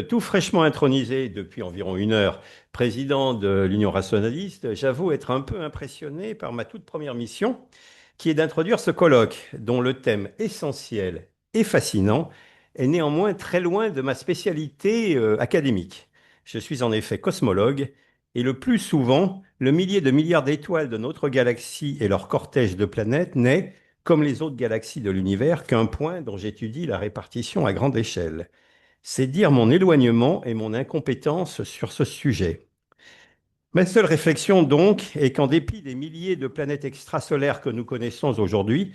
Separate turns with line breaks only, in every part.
Tout fraîchement intronisé depuis environ une heure, président de l'Union rationaliste, j'avoue être un peu impressionné par ma toute première mission, qui est d'introduire ce colloque, dont le thème essentiel et fascinant est néanmoins très loin de ma spécialité académique. Je suis en effet cosmologue, et le plus souvent, le millier de milliards d'étoiles de notre galaxie et leur cortège de planètes n'est, comme les autres galaxies de l'univers, qu'un point dont j'étudie la répartition à grande échelle. C'est dire mon éloignement et mon incompétence sur ce sujet. Ma seule réflexion donc est qu'en dépit des milliers de planètes extrasolaires que nous connaissons aujourd'hui,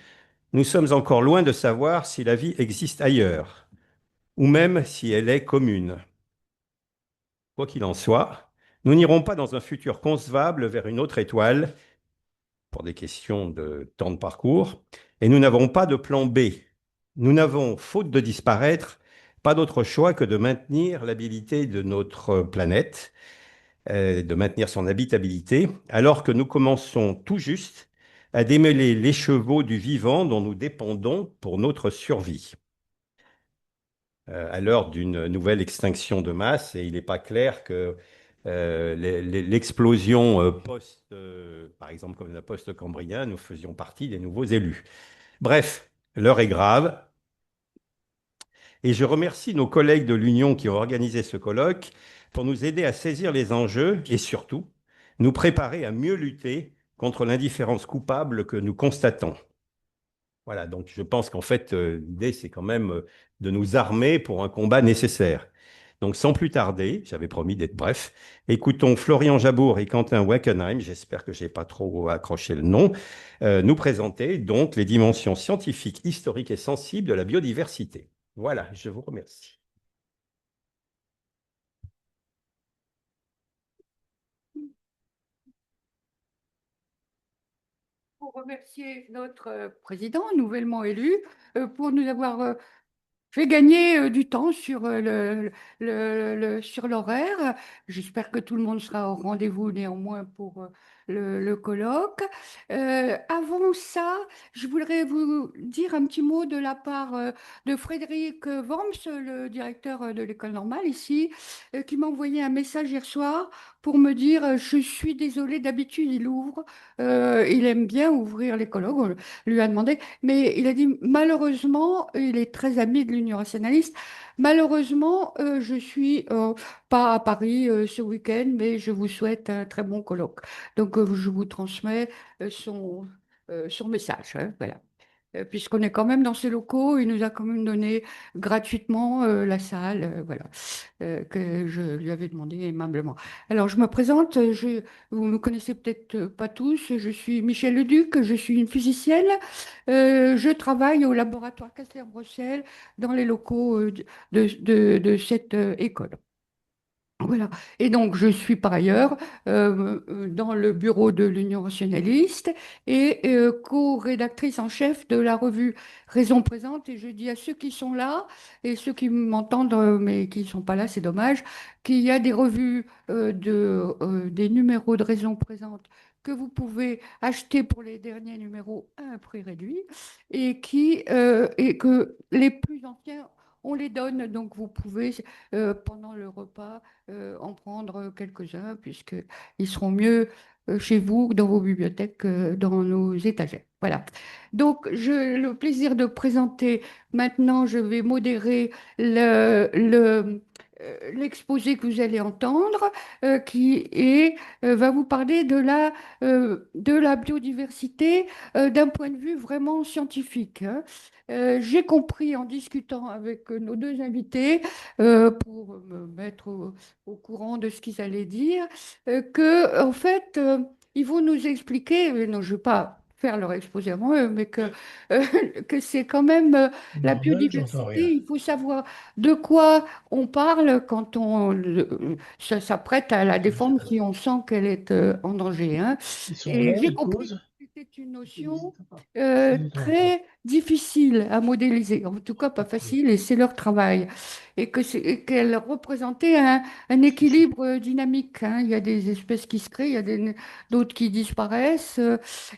nous sommes encore loin de savoir si la vie existe ailleurs, ou même si elle est commune. Quoi qu'il en soit, nous n'irons pas dans un futur concevable vers une autre étoile, pour des questions de temps de parcours, et nous n'avons pas de plan B. Nous n'avons, faute de disparaître, pas d'autre choix que de maintenir l'habilité de notre planète, de maintenir son habitabilité, alors que nous commençons tout juste à démêler l'écheveau du vivant dont nous dépendons pour notre survie. À l'heure d'une nouvelle extinction de masse, et il n'est pas clair que l'explosion par exemple comme la post-cambrien, nous faisions partie des nouveaux élus. Bref, l'heure est grave, et je remercie nos collègues de l'Union qui ont organisé ce colloque pour nous aider à saisir les enjeux et surtout nous préparer à mieux lutter contre l'indifférence coupable que nous constatons. Voilà, donc je pense qu'en fait, l'idée, c'est quand même de nous armer pour un combat nécessaire. Donc sans plus tarder, j'avais promis d'être bref, écoutons Florian Jabour et Quentin Wackenheim, j'espère que je n'ai pas trop accroché le nom, nous présenter donc les dimensions scientifiques, historiques et sensibles de la biodiversité. Voilà, je vous remercie.
Pour remercier notre président nouvellement élu pour nous avoir fait gagner du temps sur sur l'horaire. J'espère que tout le monde sera au rendez-vous néanmoins pour le colloque. Avant ça, je voudrais vous dire un petit mot de la part de Frédéric Worms, le directeur de l'école normale ici, qui m'a envoyé un message hier soir pour me dire je suis désolé, d'habitude il ouvre, il aime bien ouvrir les colloques, on lui a demandé, mais il a dit malheureusement, il est très ami de l'Union rationaliste, malheureusement, je suis pas à Paris ce week-end, mais je vous souhaite un très bon colloque. Donc je vous transmets son message, hein, voilà. Puisqu'on est quand même dans ces locaux, il nous a quand même donné gratuitement la salle, voilà, que je lui avais demandé aimablement. Alors, je me présente, vous ne me connaissez peut-être pas tous, je suis Michel Leduc, je suis une physicienne, je travaille au laboratoire Kastler-Brossel dans les locaux de cette école. Voilà. Et donc, je suis par ailleurs dans le bureau de l'Union rationaliste et co-rédactrice en chef de la revue Raison présente. Et je dis à ceux qui sont là et ceux qui m'entendent, mais qui ne sont pas là, c'est dommage, qu'il y a des revues des numéros de Raison présente que vous pouvez acheter pour les derniers numéros à un prix réduit et que les plus anciens, on les donne. Donc, vous pouvez, pendant le repas, en prendre quelques-uns, puisqu'ils seront mieux chez vous, dans vos bibliothèques, que dans nos étagères. Voilà. Donc, j'ai le plaisir de présenter maintenant, je vais modérer l'exposé que vous allez entendre, va vous parler de la biodiversité d'un point de vue vraiment scientifique, hein. J'ai compris en discutant avec nos deux invités, pour me mettre au courant de ce qu'ils allaient dire, que en fait, ils vont nous expliquer, non, je ne vais pas faire leur exposé avant eux, mais euh, que c'est quand même la
Normal, j'entends
biodiversité,
rien.
il faut savoir de quoi on parle quand on s'apprête à la
Très bien.
défendre si on sent qu'elle est en danger, hein.
Ils sont
Et
là,
j'ai
ils
compris que
causent.
c'était c'est une notion très difficile à modéliser, en tout cas pas facile, et c'est leur travail. Et qu'elle représentait un équilibre dynamique, hein. Il y a des espèces qui se créent, d'autres qui disparaissent,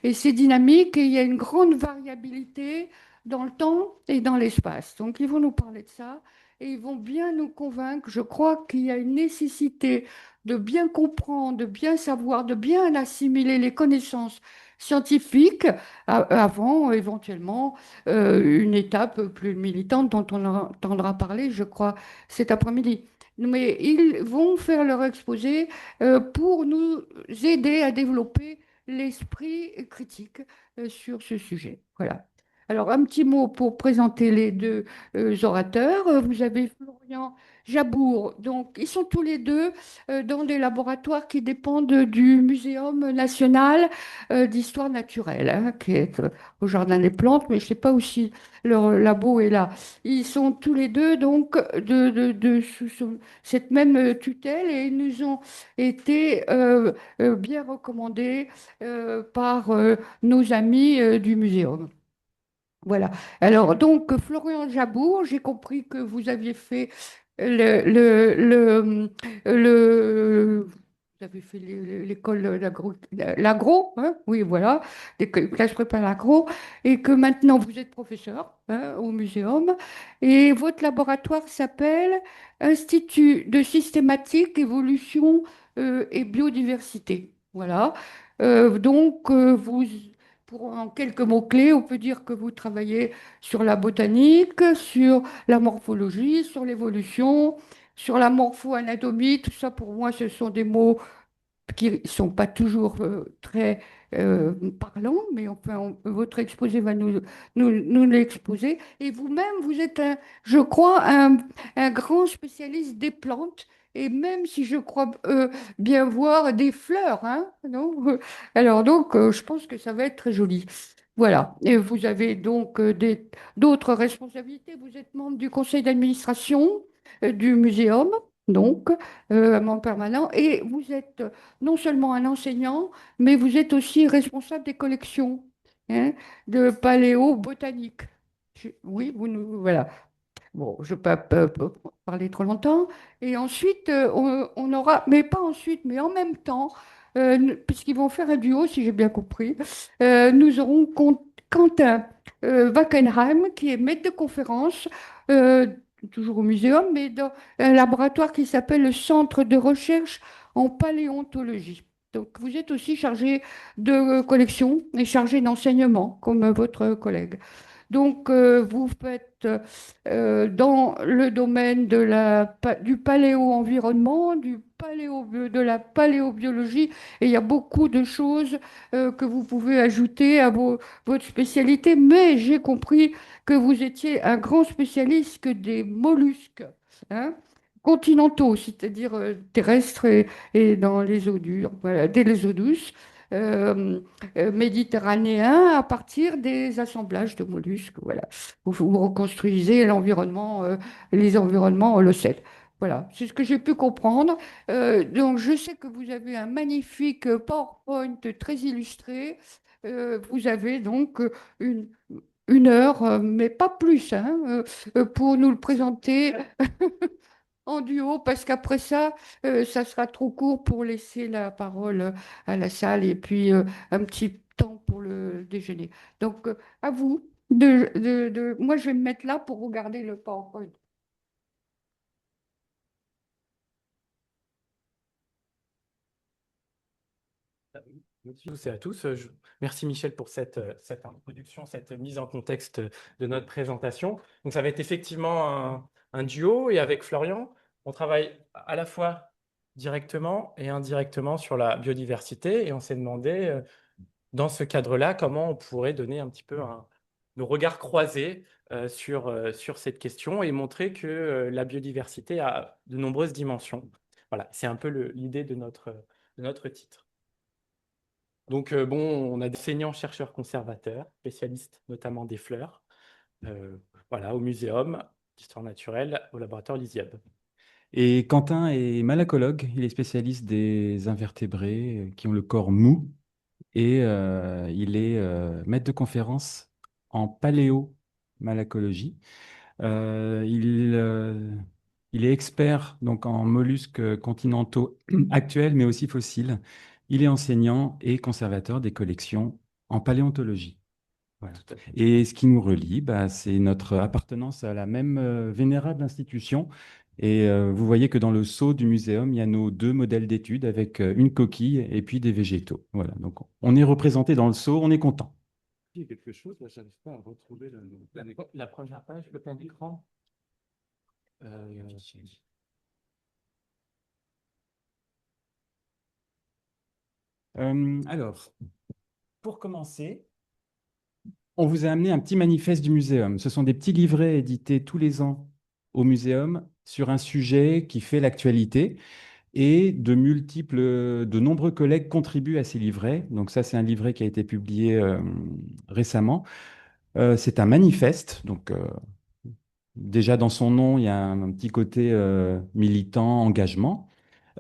et c'est dynamique, et il y a une grande variabilité dans le temps et dans l'espace. Donc ils vont nous parler de ça, et ils vont bien nous convaincre. Je crois qu'il y a une nécessité de bien comprendre, de bien savoir, de bien assimiler les connaissances scientifiques avant éventuellement une étape plus militante dont on entendra parler, je crois, cet après-midi. Mais ils vont faire leur exposé pour nous aider à développer l'esprit critique sur ce sujet. Voilà. Alors, un petit mot pour présenter les deux orateurs. Vous avez Florian Jabour. Donc, ils sont tous les deux dans des laboratoires qui dépendent du Muséum national d'histoire naturelle, hein, qui est au Jardin des Plantes, mais je ne sais pas où si leur labo est là. Ils sont tous les deux donc sous cette même tutelle, et ils nous ont été bien recommandés par nos amis du muséum. Voilà. Alors, donc, Florian Jabour, j'ai compris que vous aviez fait vous avez fait l'école l'agro, hein, oui, voilà, classe prépa l'agro, et que maintenant vous êtes professeur, hein, au muséum, et votre laboratoire s'appelle Institut de systématique, évolution et biodiversité. Voilà. Vous en quelques mots-clés, on peut dire que vous travaillez sur la botanique, sur la morphologie, sur l'évolution, sur la morpho-anatomie. Tout ça, pour moi, ce sont des mots qui ne sont pas toujours très parlants, mais enfin, votre exposé va nous l'exposer. Et vous-même, vous êtes, je crois, un grand spécialiste des plantes. Et même si je crois bien voir des fleurs, hein, non? Alors donc, je pense que ça va être très joli. Voilà. Et vous avez donc d'autres responsabilités. Vous êtes membre du conseil d'administration du muséum, donc membre permanent, et vous êtes non seulement un enseignant, mais vous êtes aussi responsable des collections, hein, de paléobotanique. Oui, voilà. Bon, je ne vais pas parler trop longtemps. Et ensuite, on aura, mais pas ensuite, mais en même temps, puisqu'ils vont faire un duo, si j'ai bien compris, nous aurons Quentin Wackenheim, qui est maître de conférence, euh, toujours au muséum, mais dans un laboratoire qui s'appelle le Centre de recherche en paléontologie. Donc, vous êtes aussi chargé de collection et chargé d'enseignement, comme votre collègue. Donc, vous faites dans le domaine du paléo-environnement, de la paléobiologie, et il y a beaucoup de choses que vous pouvez ajouter à votre spécialité, mais j'ai compris que vous étiez un grand spécialiste que des mollusques, hein, continentaux, c'est-à-dire terrestres et dans les eaux dures, voilà, des eaux douces. euh, Méditerranéens à partir des assemblages de mollusques. Voilà. Vous reconstruisez l'environnement, les environnements holocènes. Voilà, c'est ce que j'ai pu comprendre. Donc, je sais que vous avez un magnifique PowerPoint très illustré. Vous avez donc une heure, mais pas plus, hein, pour nous le présenter en duo, parce qu'après ça, ça sera trop court pour laisser la parole à la salle et puis un petit temps pour le déjeuner. Donc, à vous. Moi, je vais me mettre là pour regarder le PowerPoint.
Merci à tous et à tous. Merci Michel pour cette introduction, cette mise en contexte de notre présentation. Donc ça va être effectivement un duo, et avec Florian, on travaille à la fois directement et indirectement sur la biodiversité, et on s'est demandé dans ce cadre-là comment on pourrait donner un petit peu nos regards croisés sur cette question et montrer que la biodiversité a de nombreuses dimensions. Voilà, c'est un peu l'idée de notre titre. Donc, bon, on a des enseignants, chercheurs, conservateurs, spécialistes notamment des fleurs, euh, voilà, au muséum d'histoire naturelle, au laboratoire Lysiab.
Et Quentin est malacologue, il est spécialiste des invertébrés qui ont le corps mou et il est maître de conférence en paléomalacologie. Il est expert donc, en mollusques continentaux actuels, mais aussi fossiles. Il est enseignant et conservateur des collections en paléontologie. Voilà.
Tout à fait.
Et ce qui nous relie, bah, c'est notre appartenance à la même vénérable institution. Et vous voyez que dans le sceau du muséum, il y a nos deux modèles d'études avec une coquille et puis des végétaux. Voilà. Donc on est représenté dans le sceau, on est content.
Il y a quelque chose, là, j'arrive pas à retrouver
La première page, le plein d'écran.
Alors, pour commencer, on vous a amené un petit manifeste du muséum. Ce sont des petits livrets édités tous les ans au muséum sur un sujet qui fait l'actualité. Et de nombreux collègues contribuent à ces livrets. Donc ça, c'est un livret qui a été publié récemment. C'est un manifeste. Donc déjà dans son nom, il y a un petit côté militant, engagement.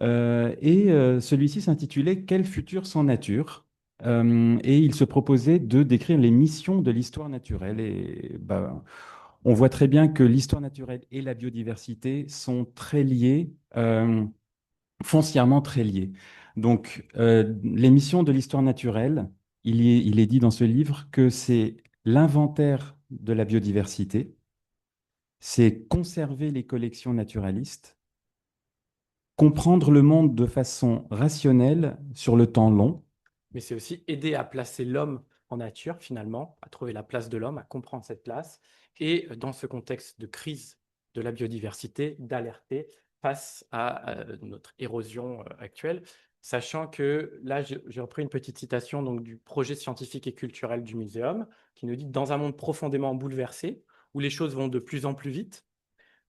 Celui-ci s'intitulait Quel futur sans nature? Et il se proposait de décrire les missions de l'histoire naturelle. Et bah, on voit très bien que l'histoire naturelle et la biodiversité sont très liées, foncièrement très liées. Donc, les missions de l'histoire naturelle, il est dit dans ce livre que c'est l'inventaire de la biodiversité, c'est conserver les collections naturalistes, comprendre le monde de façon rationnelle sur le temps long.
Mais c'est aussi aider à placer l'homme en nature, finalement, à trouver la place de l'homme, à comprendre cette place, et dans ce contexte de crise de la biodiversité, d'alerter face à notre érosion actuelle, sachant que là, j'ai repris une petite citation donc, du projet scientifique et culturel du muséum, qui nous dit que dans un monde profondément bouleversé, où les choses vont de plus en plus vite,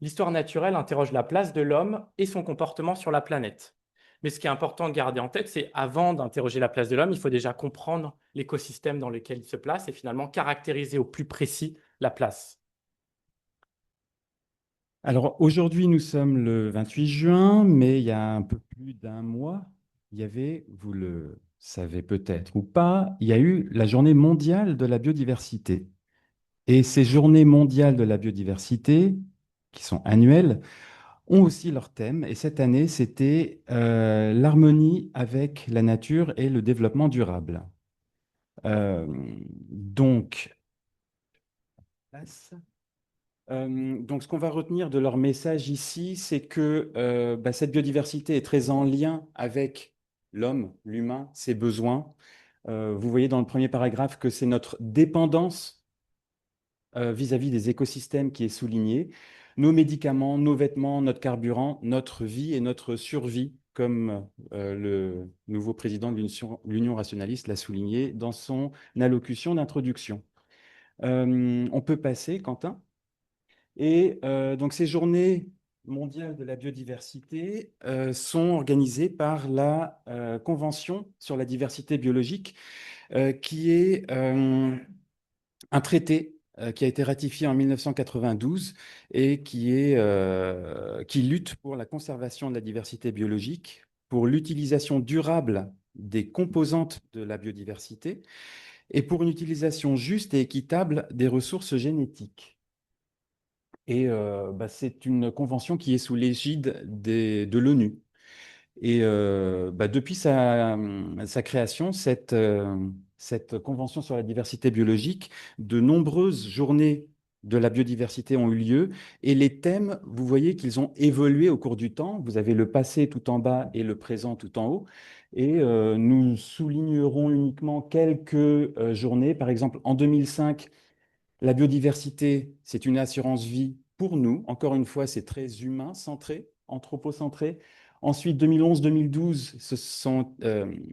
l'histoire naturelle interroge la place de l'homme et son comportement sur la planète. Mais ce qui est important de garder en tête, c'est avant d'interroger la place de l'homme, il faut déjà comprendre l'écosystème dans lequel il se place et finalement caractériser au plus précis la place.
Alors aujourd'hui, nous sommes le 28 juin, mais il y a un peu plus d'un mois, il y avait, vous le savez peut-être ou pas, il y a eu la journée mondiale de la biodiversité. Et ces journées mondiales de la biodiversité, qui sont annuelles, ont aussi leur thème. Et cette année, c'était l'harmonie avec la nature et le développement durable. Euh, donc, ce qu'on va retenir de leur message ici, c'est que cette biodiversité est très en lien avec l'homme, l'humain, ses besoins. Vous voyez dans le premier paragraphe que c'est notre dépendance vis-à-vis des écosystèmes qui est soulignée. Nos médicaments, nos vêtements, notre carburant, notre vie et notre survie, comme le nouveau président de l'Union rationaliste l'a souligné dans son allocution d'introduction. On peut passer, Quentin. Et donc ces journées mondiales de la biodiversité sont organisées par la Convention sur la diversité biologique, qui est un traité qui a été ratifié en 1992 et qui lutte pour la conservation de la diversité biologique, pour l'utilisation durable des composantes de la biodiversité et pour une utilisation juste et équitable des ressources génétiques. Et c'est une convention qui est sous l'égide de l'ONU. Et depuis sa création, cette convention sur la diversité biologique, de nombreuses journées de la biodiversité ont eu lieu. Et les thèmes, vous voyez qu'ils ont évolué au cours du temps. Vous avez le passé tout en bas et le présent tout en haut. Et nous soulignerons uniquement quelques journées. Par exemple, en 2005, la biodiversité, c'est une assurance vie pour nous. Encore une fois, c'est très humain centré, anthropocentré. Ensuite, 2011-2012,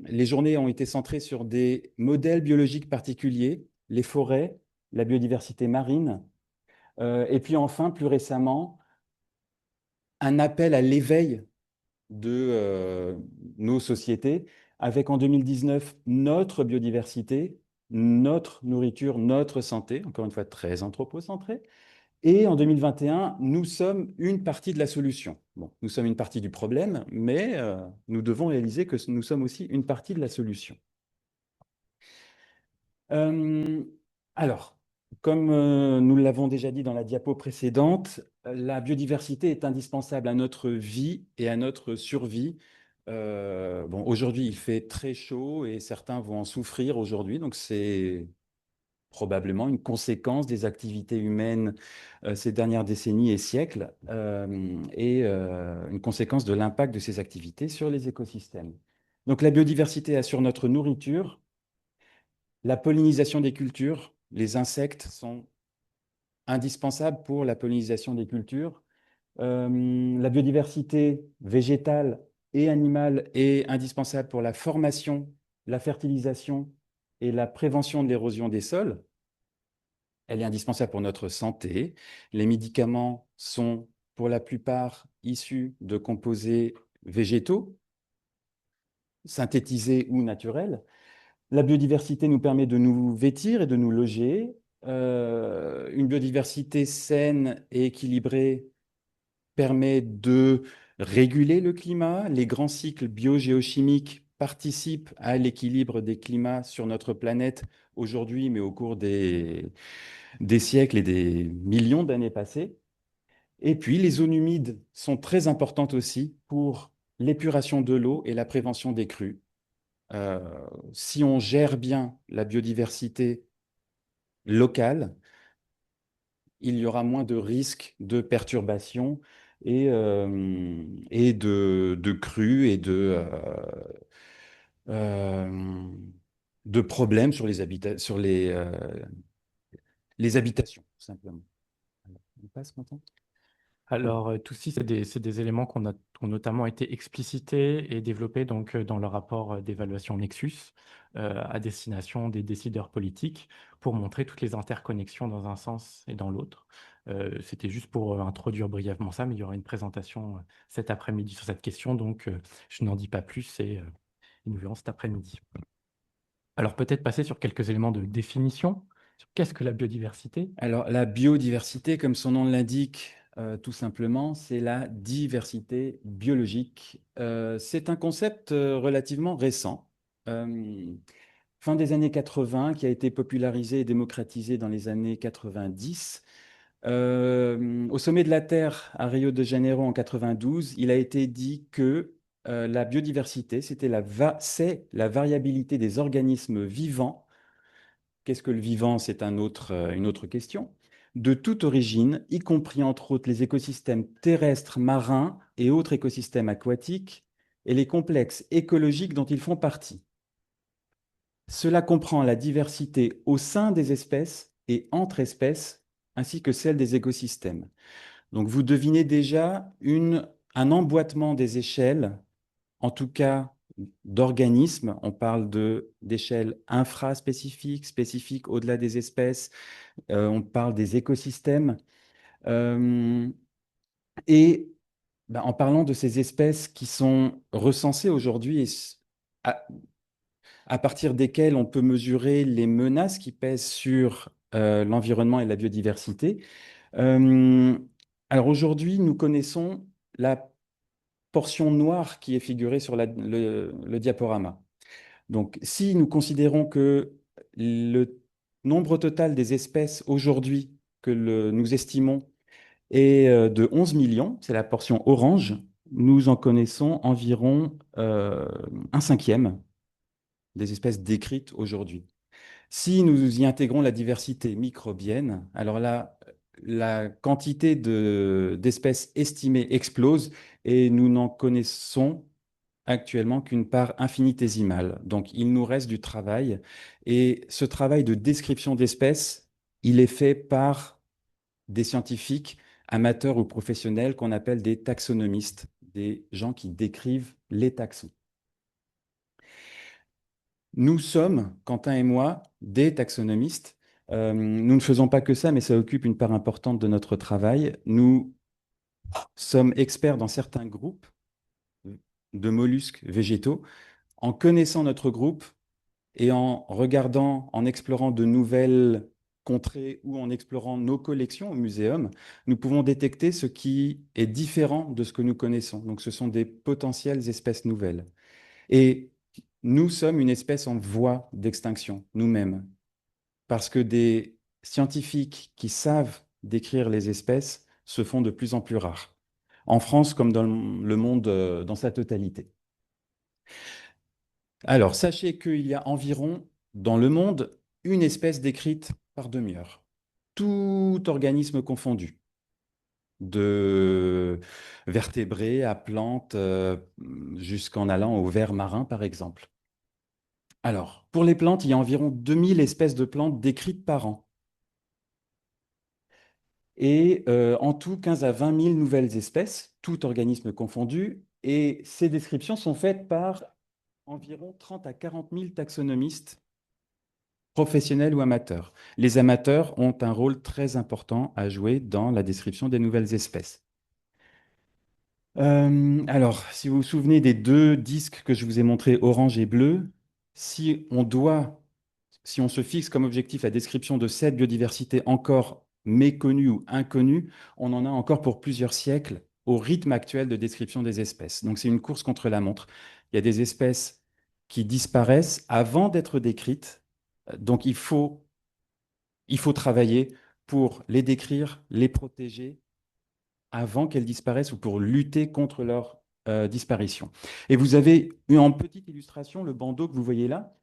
les journées ont été centrées sur des modèles biologiques particuliers, les forêts, la biodiversité marine. Et puis enfin, plus récemment, un appel à l'éveil de nos sociétés, avec en 2019 notre biodiversité, notre nourriture, notre santé, encore une fois très anthropocentrée. Et en 2021, nous sommes une partie de la solution. Bon, nous sommes une partie du problème, mais nous devons réaliser que nous sommes aussi une partie de la solution. Euh, alors, comme nous l'avons déjà dit dans la diapo précédente, la biodiversité est indispensable à notre vie et à notre survie. Bon, aujourd'hui, il fait très chaud et certains vont en souffrir aujourd'hui, donc c'est probablement une conséquence des activités humaines ces dernières décennies et siècles, une conséquence de l'impact de ces activités sur les écosystèmes. Donc la biodiversité assure notre nourriture, la pollinisation des cultures, les insectes sont indispensables pour la pollinisation des cultures. La biodiversité végétale et animale est indispensable pour la formation, la fertilisation et la prévention de l'érosion des sols. Elle est indispensable pour notre santé. Les médicaments sont pour la plupart issus de composés végétaux, synthétisés ou naturels. La biodiversité nous permet de nous vêtir et de nous loger. Une biodiversité saine et équilibrée permet de réguler le climat. Les grands cycles biogéochimiques participent à l'équilibre des climats sur notre planète aujourd'hui, mais au cours des siècles et des millions d'années passées. Et puis, les zones humides sont très importantes aussi pour l'épuration de l'eau et la prévention des crues. Euh, si on gère bien la biodiversité locale, il y aura moins de risques de perturbations et de crues et euh, de problèmes sur les habitations, tout simplement. Alors, on passe maintenant.
Alors, tout ceci, c'est des éléments qui ont notamment été explicités et développés donc, dans le rapport d'évaluation Nexus à destination des décideurs politiques pour montrer toutes les interconnexions dans un sens et dans l'autre. C'était juste pour introduire brièvement ça, mais il y aura une présentation cet après-midi sur cette question, donc je n'en dis pas plus et nous verrons cet après-midi. Alors, peut-être passer sur quelques éléments de définition. Sur qu'est-ce que la biodiversité?
Alors, la biodiversité, comme son nom l'indique, tout simplement, c'est la diversité biologique. C'est un concept relativement récent, fin des années 80, qui a été popularisé et démocratisé dans les années 90. Au sommet de la Terre, à Rio de Janeiro en 92, il a été dit que la biodiversité, c'est la variabilité des organismes vivants. Qu'est-ce que le vivant? C'est une autre question. De toute origine, y compris entre autres les écosystèmes terrestres, marins et autres écosystèmes aquatiques, et les complexes écologiques dont ils font partie. Cela comprend la diversité au sein des espèces et entre espèces, ainsi que celle des écosystèmes. Donc vous devinez déjà un emboîtement des échelles, en tout cas d'organismes. On parle d'échelles infraspécifiques, spécifiques au-delà des espèces. On parle des écosystèmes. Euh, et en parlant de ces espèces qui sont recensées aujourd'hui et à, à partir desquelles on peut mesurer les menaces qui pèsent sur l'environnement et la biodiversité. Euh, alors aujourd'hui, nous connaissons la portion noire qui est figurée sur le diaporama. Donc, si nous considérons que le nombre total des espèces aujourd'hui que nous estimons est de 11 millions, c'est la portion orange, nous en connaissons environ un cinquième des espèces décrites aujourd'hui. Si nous y intégrons la diversité microbienne, alors là, la quantité d'espèces estimées explose et nous n'en connaissons actuellement qu'une part infinitésimale. Donc, il nous reste du travail. Et ce travail de description d'espèces, il est fait par des scientifiques amateurs ou professionnels qu'on appelle des taxonomistes, des gens qui décrivent les taxons. Nous sommes, Quentin et moi, des taxonomistes. Nous ne faisons pas que ça, mais ça occupe une part importante de notre travail. Nous sommes experts dans certains groupes de mollusques végétaux. En connaissant notre groupe et en regardant, en explorant de nouvelles contrées ou en explorant nos collections au muséum, nous pouvons détecter ce qui est différent de ce que nous connaissons. Donc, ce sont des potentielles espèces nouvelles. Et nous sommes une espèce en voie d'extinction, nous-mêmes. parce que des scientifiques qui savent décrire les espèces se font de plus en plus rares, en France comme dans le monde dans sa totalité. Alors, sachez qu'il y a environ, dans le monde, une espèce décrite par demi-heure, tout organisme confondu, de vertébrés à plantes, jusqu'en allant aux vers marins, par exemple. Alors, pour les plantes, il y a environ 2000 espèces de plantes décrites par an. Et en tout, 15 à 20 000 nouvelles espèces, tout organisme confondu. Et ces descriptions sont faites par environ 30 à 40 000 taxonomistes professionnels ou amateurs. Les amateurs ont un rôle très important à jouer dans la description des nouvelles espèces. Alors, si vous vous souvenez des deux disques que je vous ai montrés, orange et bleu, si on se fixe comme objectif la description de cette biodiversité encore méconnue ou inconnue, on en a encore pour plusieurs siècles au rythme actuel de description des espèces. Donc c'est une course contre la montre. Il y a des espèces qui disparaissent avant d'être décrites, donc il faut travailler pour les décrire, les protéger avant qu'elles disparaissent ou pour lutter contre leur disparition. Et vous avez eu en petite illustration le bandeau que vous voyez là.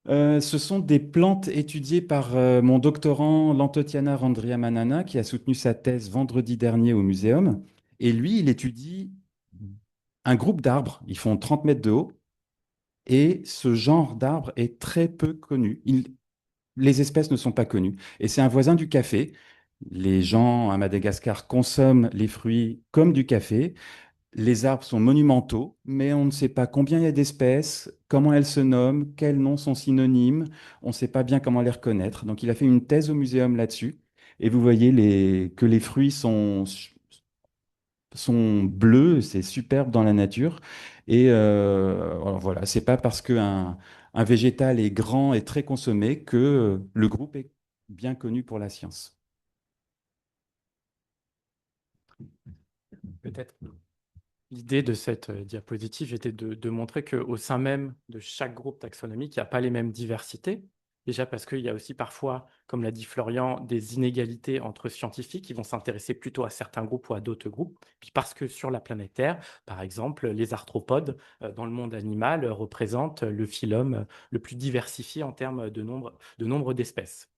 Ce sont des plantes étudiées par mon doctorant Lantotiana Randriamanana, qui a soutenu sa thèse vendredi dernier au Muséum. Et lui, il étudie un groupe d'arbres. Ils font 30 mètres de haut. Et ce genre d'arbre est très peu connu. Les espèces ne sont pas connues. Et c'est un voisin du café. Les gens à Madagascar consomment les fruits comme du café. Les arbres sont monumentaux, mais on ne sait pas combien il y a d'espèces, comment elles se nomment, quels noms sont synonymes. On ne sait pas bien comment les reconnaître. Donc, il a fait une thèse au muséum là-dessus. Et vous voyez que les fruits sont bleus, c'est superbe dans la nature. Et alors voilà, c'est pas parce qu'un végétal est grand et très consommé que le groupe est bien connu pour la science.
Peut-être l'idée de cette diapositive était de montrer qu'au sein même de chaque groupe taxonomique, il n'y a pas les mêmes diversités. Déjà parce qu'il y a aussi parfois, comme l'a dit Florian, des inégalités entre scientifiques qui vont s'intéresser plutôt à certains groupes ou à d'autres groupes. Puis parce que sur la planète Terre, par exemple, les arthropodes dans le monde animal représentent le phylum le plus diversifié en termes de nombre d'espèces.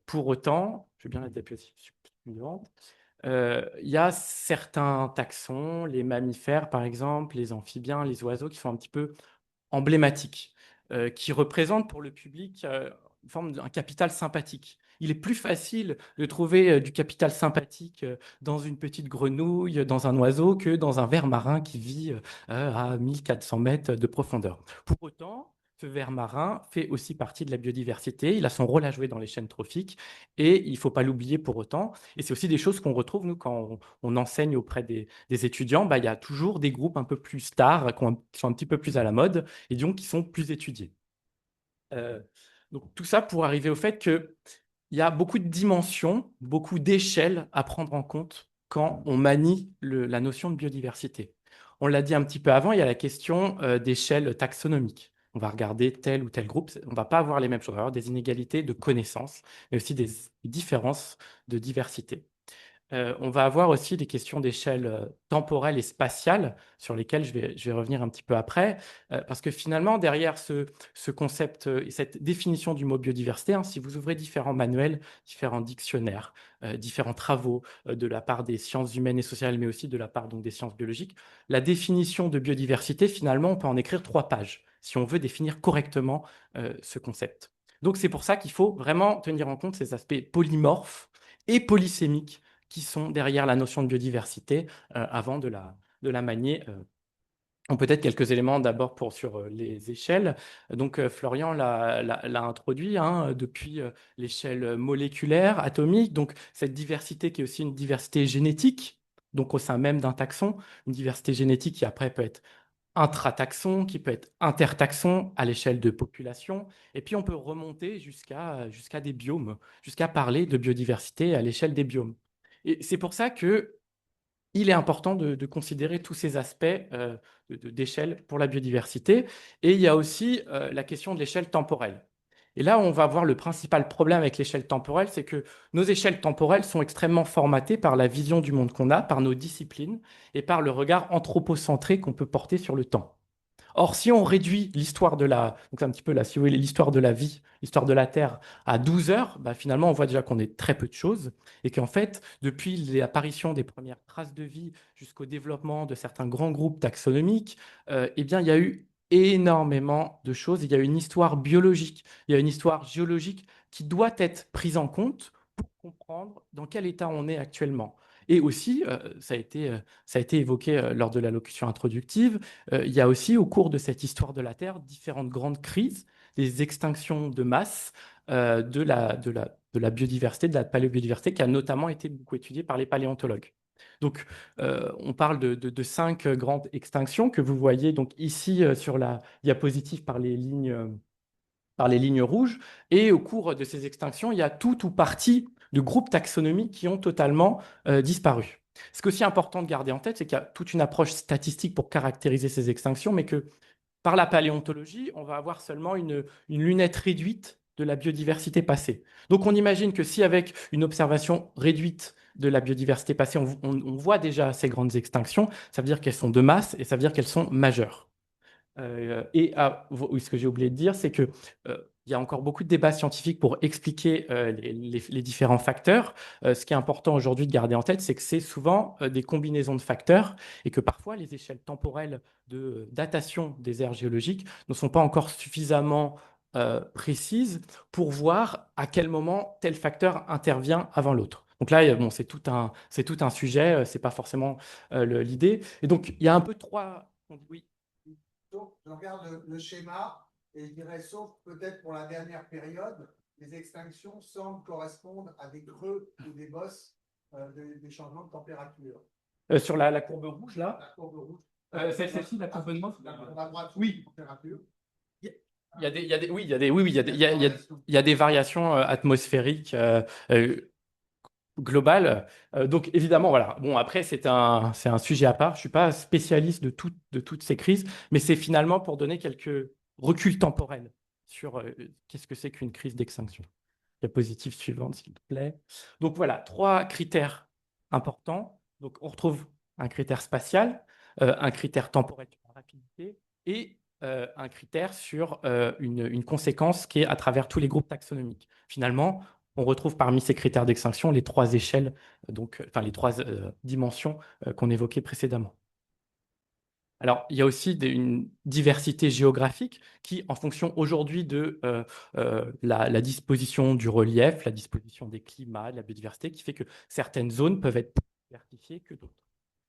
Pour autant, je veux bien la diapositive suivante. Il y a certains taxons, les mammifères par exemple, les amphibiens, les oiseaux qui sont un petit peu emblématiques, qui représentent pour le public une forme d'un capital sympathique. Il est plus facile de trouver du capital sympathique dans une petite grenouille, dans un oiseau, que dans un ver marin qui vit à 1400 mètres de profondeur. Pour autant, ce ver marin fait aussi partie de la biodiversité. Il a son rôle à jouer dans les chaînes trophiques et il ne faut pas l'oublier pour autant. Et c'est aussi des choses qu'on retrouve, nous, quand on enseigne auprès des étudiants. Bah, il y a toujours des groupes un peu plus stars qui sont un petit peu plus à la mode et donc qui sont plus étudiés. Donc tout ça pour arriver au fait qu'il y a beaucoup de dimensions, beaucoup d'échelles à prendre en compte quand on manie la notion de biodiversité. On l'a dit un petit peu avant, il y a la question d'échelle taxonomique. On va regarder tel ou tel groupe, on ne va pas avoir les mêmes choses, on va avoir des inégalités de connaissances, mais aussi des différences de diversité. On va avoir aussi des questions d'échelle temporelle et spatiale sur lesquelles je vais revenir un petit peu après, parce que finalement, derrière ce concept, cette définition du mot biodiversité, si vous ouvrez différents manuels, différents dictionnaires, différents travaux de la part des sciences humaines et sociales, mais aussi de la part donc, des sciences biologiques, la définition de biodiversité, finalement, on peut en écrire 3 pages si on veut définir correctement ce concept. Donc c'est pour ça qu'il faut vraiment tenir en compte ces aspects polymorphes et polysémiques qui sont derrière la notion de biodiversité avant de la manier. Peut-être quelques éléments d'abord sur les échelles. Donc, Florian l'a introduit depuis l'échelle moléculaire, atomique. Donc, cette diversité qui est aussi une diversité génétique, donc au sein même d'un taxon, une diversité génétique qui après peut être intrataxon, qui peut être intertaxon à l'échelle de population. Et puis, on peut remonter jusqu'à des biomes, jusqu'à parler de biodiversité à l'échelle des biomes. Et c'est pour ça qu'il est important de considérer tous ces aspects d'échelle pour la biodiversité. Et il y a aussi la question de l'échelle temporelle. Et là, on va voir le principal problème avec l'échelle temporelle, c'est que nos échelles temporelles sont extrêmement formatées par la vision du monde qu'on a, par nos disciplines et par le regard anthropocentré qu'on peut porter sur le temps. Or, si on réduit l'histoire de la, donc c'est un petit peu là, si vous voulez, l'histoire de la vie, l'histoire de la Terre à 12 heures, bah, finalement, on voit déjà qu'on est très peu de choses et qu'en fait, depuis l'apparition des premières traces de vie jusqu'au développement de certains grands groupes taxonomiques, eh bien, il y a eu énormément de choses. Il y a une histoire biologique, il y a une histoire géologique qui doit être prise en compte pour comprendre dans quel état on est actuellement. Et aussi, ça a été évoqué lors de l'allocution introductive, il y a aussi au cours de cette histoire de la Terre différentes grandes crises, des extinctions de masse de la biodiversité, de la paléobiodiversité, qui a notamment été beaucoup étudiée par les paléontologues. Donc, on parle de 5 grandes extinctions que vous voyez donc ici sur la diapositive par les lignes rouges. Et au cours de ces extinctions, il y a tout ou partie de groupes taxonomiques qui ont totalement disparu. Ce qui est aussi important de garder en tête, c'est qu'il y a toute une approche statistique pour caractériser ces extinctions, mais que par la paléontologie, on va avoir seulement une lunette réduite de la biodiversité passée. Donc on imagine que si avec une observation réduite de la biodiversité passée, on voit déjà ces grandes extinctions, ça veut dire qu'elles sont de masse et ça veut dire qu'elles sont majeures. Oui, ce que j'ai oublié de dire, c'est que il y a encore beaucoup de débats scientifiques pour expliquer les différents facteurs. Ce qui est important aujourd'hui de garder en tête, c'est que c'est souvent des combinaisons de facteurs et que parfois les échelles temporelles de datation des aires géologiques ne sont pas encore suffisamment précises pour voir à quel moment tel facteur intervient avant l'autre. Donc là, bon, c'est tout un sujet, c'est pas forcément l'idée. Et donc, il y a un peu trois. Oui.
Donc, je regarde le schéma et je dirais, sauf peut-être pour la dernière période, les extinctions semblent correspondre à des creux ou des bosses des changements de température.
Sur la courbe rouge, là,
La courbe rouge.
celle-ci, la courbe noire.
La droite,
Oui.
température.
Il y a oui, il y a des variations atmosphériques globales. Donc évidemment, voilà. Bon, après, c'est un sujet à part. Je suis pas spécialiste de toutes ces crises, mais c'est finalement pour donner quelques reculs temporels sur qu'est-ce que c'est qu'une crise d'extinction. Diapositive suivante, s'il te plaît. Donc voilà, 3 critères importants. Donc on retrouve un critère spatial, un critère temporel sur la rapidité et un critère sur une conséquence qui est à travers tous les groupes taxonomiques. Finalement, on retrouve parmi ces critères d'extinction les 3 échelles, enfin les 3 dimensions qu'on évoquait précédemment. Alors, il y a aussi une diversité géographique qui, en fonction aujourd'hui de la disposition du relief, la disposition des climats, de la biodiversité, qui fait que certaines zones peuvent être plus diversifiées que d'autres.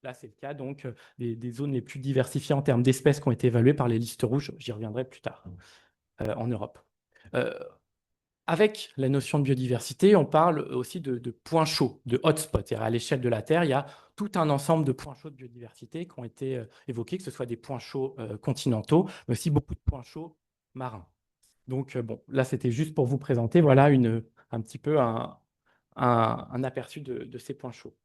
Là, c'est le cas donc des zones les plus diversifiées en termes d'espèces qui ont été évaluées par les listes rouges. J'y reviendrai plus tard en Europe. Euh, Avec la notion de biodiversité, on parle aussi de points chauds, de hotspots. C'est-à-dire à l'échelle de la Terre, il y a tout un ensemble de points chauds de biodiversité qui ont été évoqués, que ce soit des points chauds continentaux, mais aussi beaucoup de points chauds marins. Donc, bon, là, c'était juste pour vous présenter, voilà, un petit peu un aperçu de ces points chauds.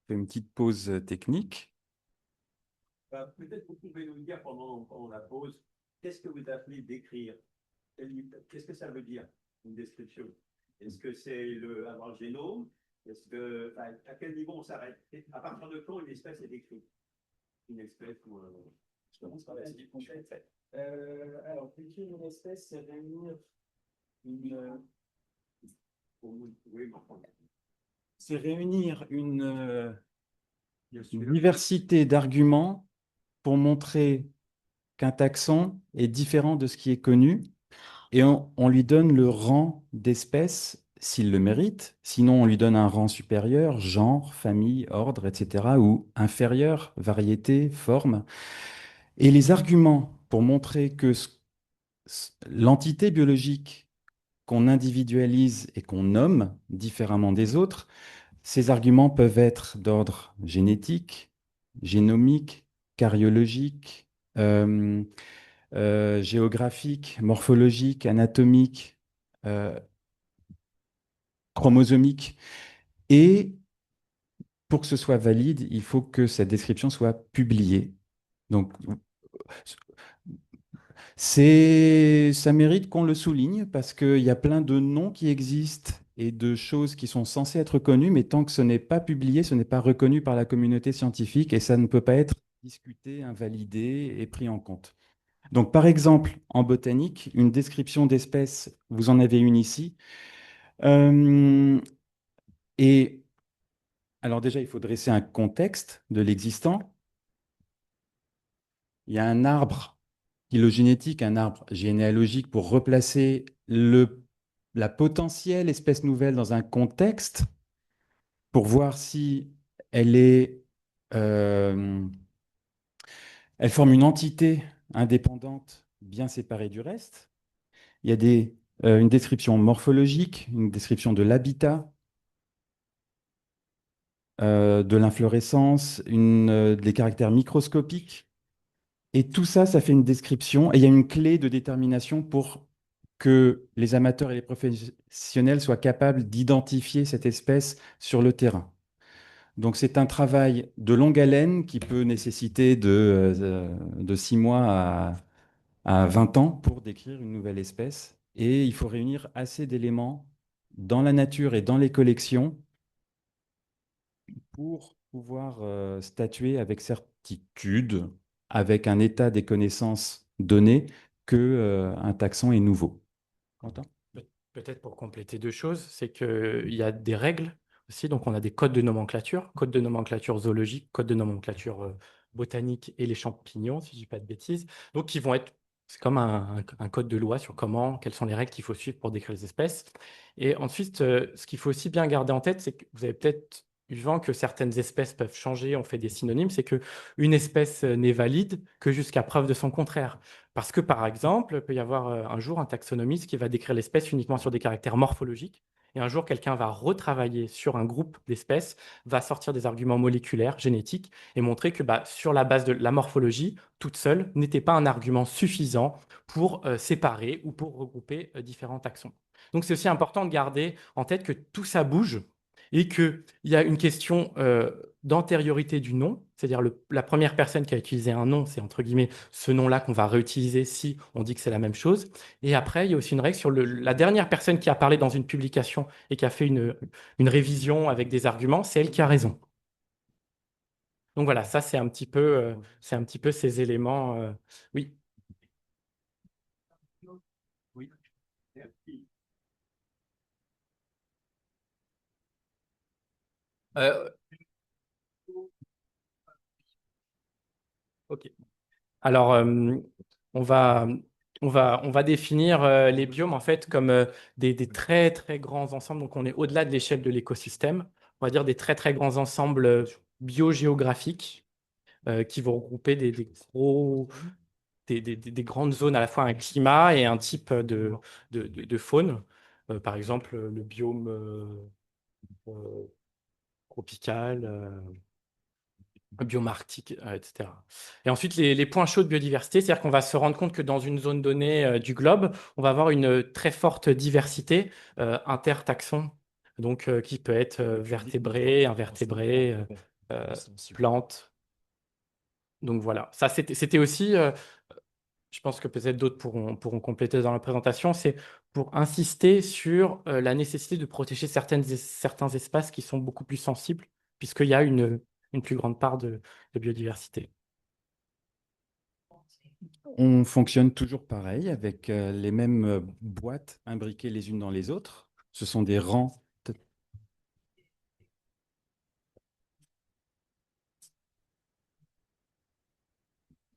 On fait une petite pause technique.
Peut-être vous pouvez nous dire pendant la pause, qu'est-ce que vous appelez décrire? Qu'est-ce que ça veut dire, une description? Est-ce que c'est avoir le génome? À quel niveau on s'arrête? À partir de quand une espèce est décrite? Une espèce ou un. Je commence par la définition.
Alors, décrire une espèce, c'est réunir
une diversité d'arguments pour montrer qu'un taxon est différent de ce qui est connu et on lui donne le rang d'espèce s'il le mérite. Sinon, on lui donne un rang supérieur, genre, famille, ordre, etc., ou inférieur, variété, forme. Et les arguments pour montrer que l'entité biologique qu'on individualise et qu'on nomme différemment des autres, ces arguments peuvent être d'ordre génétique, génomique, cardiologique, géographique, morphologique, anatomique, chromosomique. Et pour que ce soit valide, il faut que cette description soit publiée. Donc, ça mérite qu'on le souligne parce qu'il y a plein de noms qui existent et de choses qui sont censées être connues, mais tant que ce n'est pas publié, ce n'est pas reconnu par la communauté scientifique et ça ne peut pas être discuté, invalidé et pris en compte. Donc, par exemple, en botanique, une description d'espèce, vous en avez une ici. Euh, et alors déjà, il faut dresser un contexte de l'existant. Il y a un arbre phylogénétique, un arbre généalogique pour replacer la potentielle espèce nouvelle dans un contexte pour voir si elle est, euh, elle forme une entité indépendante bien séparée du reste. Il y a une description morphologique, une description de l'habitat, de l'inflorescence, des caractères microscopiques. Et tout ça, ça fait une description. Et il y a une clé de détermination pour que les amateurs et les professionnels soient capables d'identifier cette espèce sur le terrain. Donc c'est un travail de longue haleine qui peut nécessiter de 6 mois à 20 ans pour décrire une nouvelle espèce. Et il faut réunir assez d'éléments dans la nature et dans les collections pour pouvoir statuer avec certitude, avec un état des connaissances donné, que, un taxon est nouveau. Quentin?
Peut-être pour compléter deux choses, c'est qu'il y a des règles aussi, donc on a des codes de nomenclature, code de nomenclature zoologique, code de nomenclature botanique et les champignons, si je ne dis pas de bêtises, donc qui vont être, c'est comme un code de loi sur quelles sont les règles qu'il faut suivre pour décrire les espèces. Et ensuite, ce qu'il faut aussi bien garder en tête, c'est que vous avez peut-être eu vent que certaines espèces peuvent changer, on fait des synonymes, c'est qu'une espèce n'est valide que jusqu'à preuve de son contraire. Parce que, par exemple, il peut y avoir un jour un taxonomiste qui va décrire l'espèce uniquement sur des caractères morphologiques, et un jour, quelqu'un va retravailler sur un groupe d'espèces, va sortir des arguments moléculaires, génétiques, et montrer que sur la base de la morphologie, toute seule, n'était pas un argument suffisant pour séparer ou pour regrouper différents taxons. Donc, c'est aussi important de garder en tête que tout ça bouge et qu'il y a une question d'antériorité du nom, c'est-à-dire la première personne qui a utilisé un nom, c'est entre guillemets ce nom-là qu'on va réutiliser si on dit que c'est la même chose. Et après, il y a aussi une règle sur la dernière personne qui a parlé dans une publication et qui a fait une révision avec des arguments, c'est elle qui a raison. Donc voilà, ça c'est un petit peu ces éléments. Oui. Oui. Euh, ok. Alors, on va, on va définir les biomes en fait comme des très très grands ensembles. Donc, on est au-delà de l'échelle de l'écosystème. On va dire des très très grands ensembles biogéographiques qui vont regrouper des grandes zones, à la fois un climat et un type de faune. Par exemple, le biome euh, tropical. Biome arctique, etc. Et ensuite, les points chauds de biodiversité, c'est-à-dire qu'on va se rendre compte que dans une zone donnée du globe, on va avoir une très forte diversité intertaxon, donc qui peut être vertébré, invertébré, plantes. Donc voilà, ça c'était aussi, je pense que peut-être d'autres pourront compléter dans la présentation, c'est pour insister sur la nécessité de protéger certains espaces qui sont beaucoup plus sensibles, puisqu'il y a une plus grande part de biodiversité.
On fonctionne toujours pareil, avec les mêmes boîtes imbriquées les unes dans les autres. Ce sont des rangs.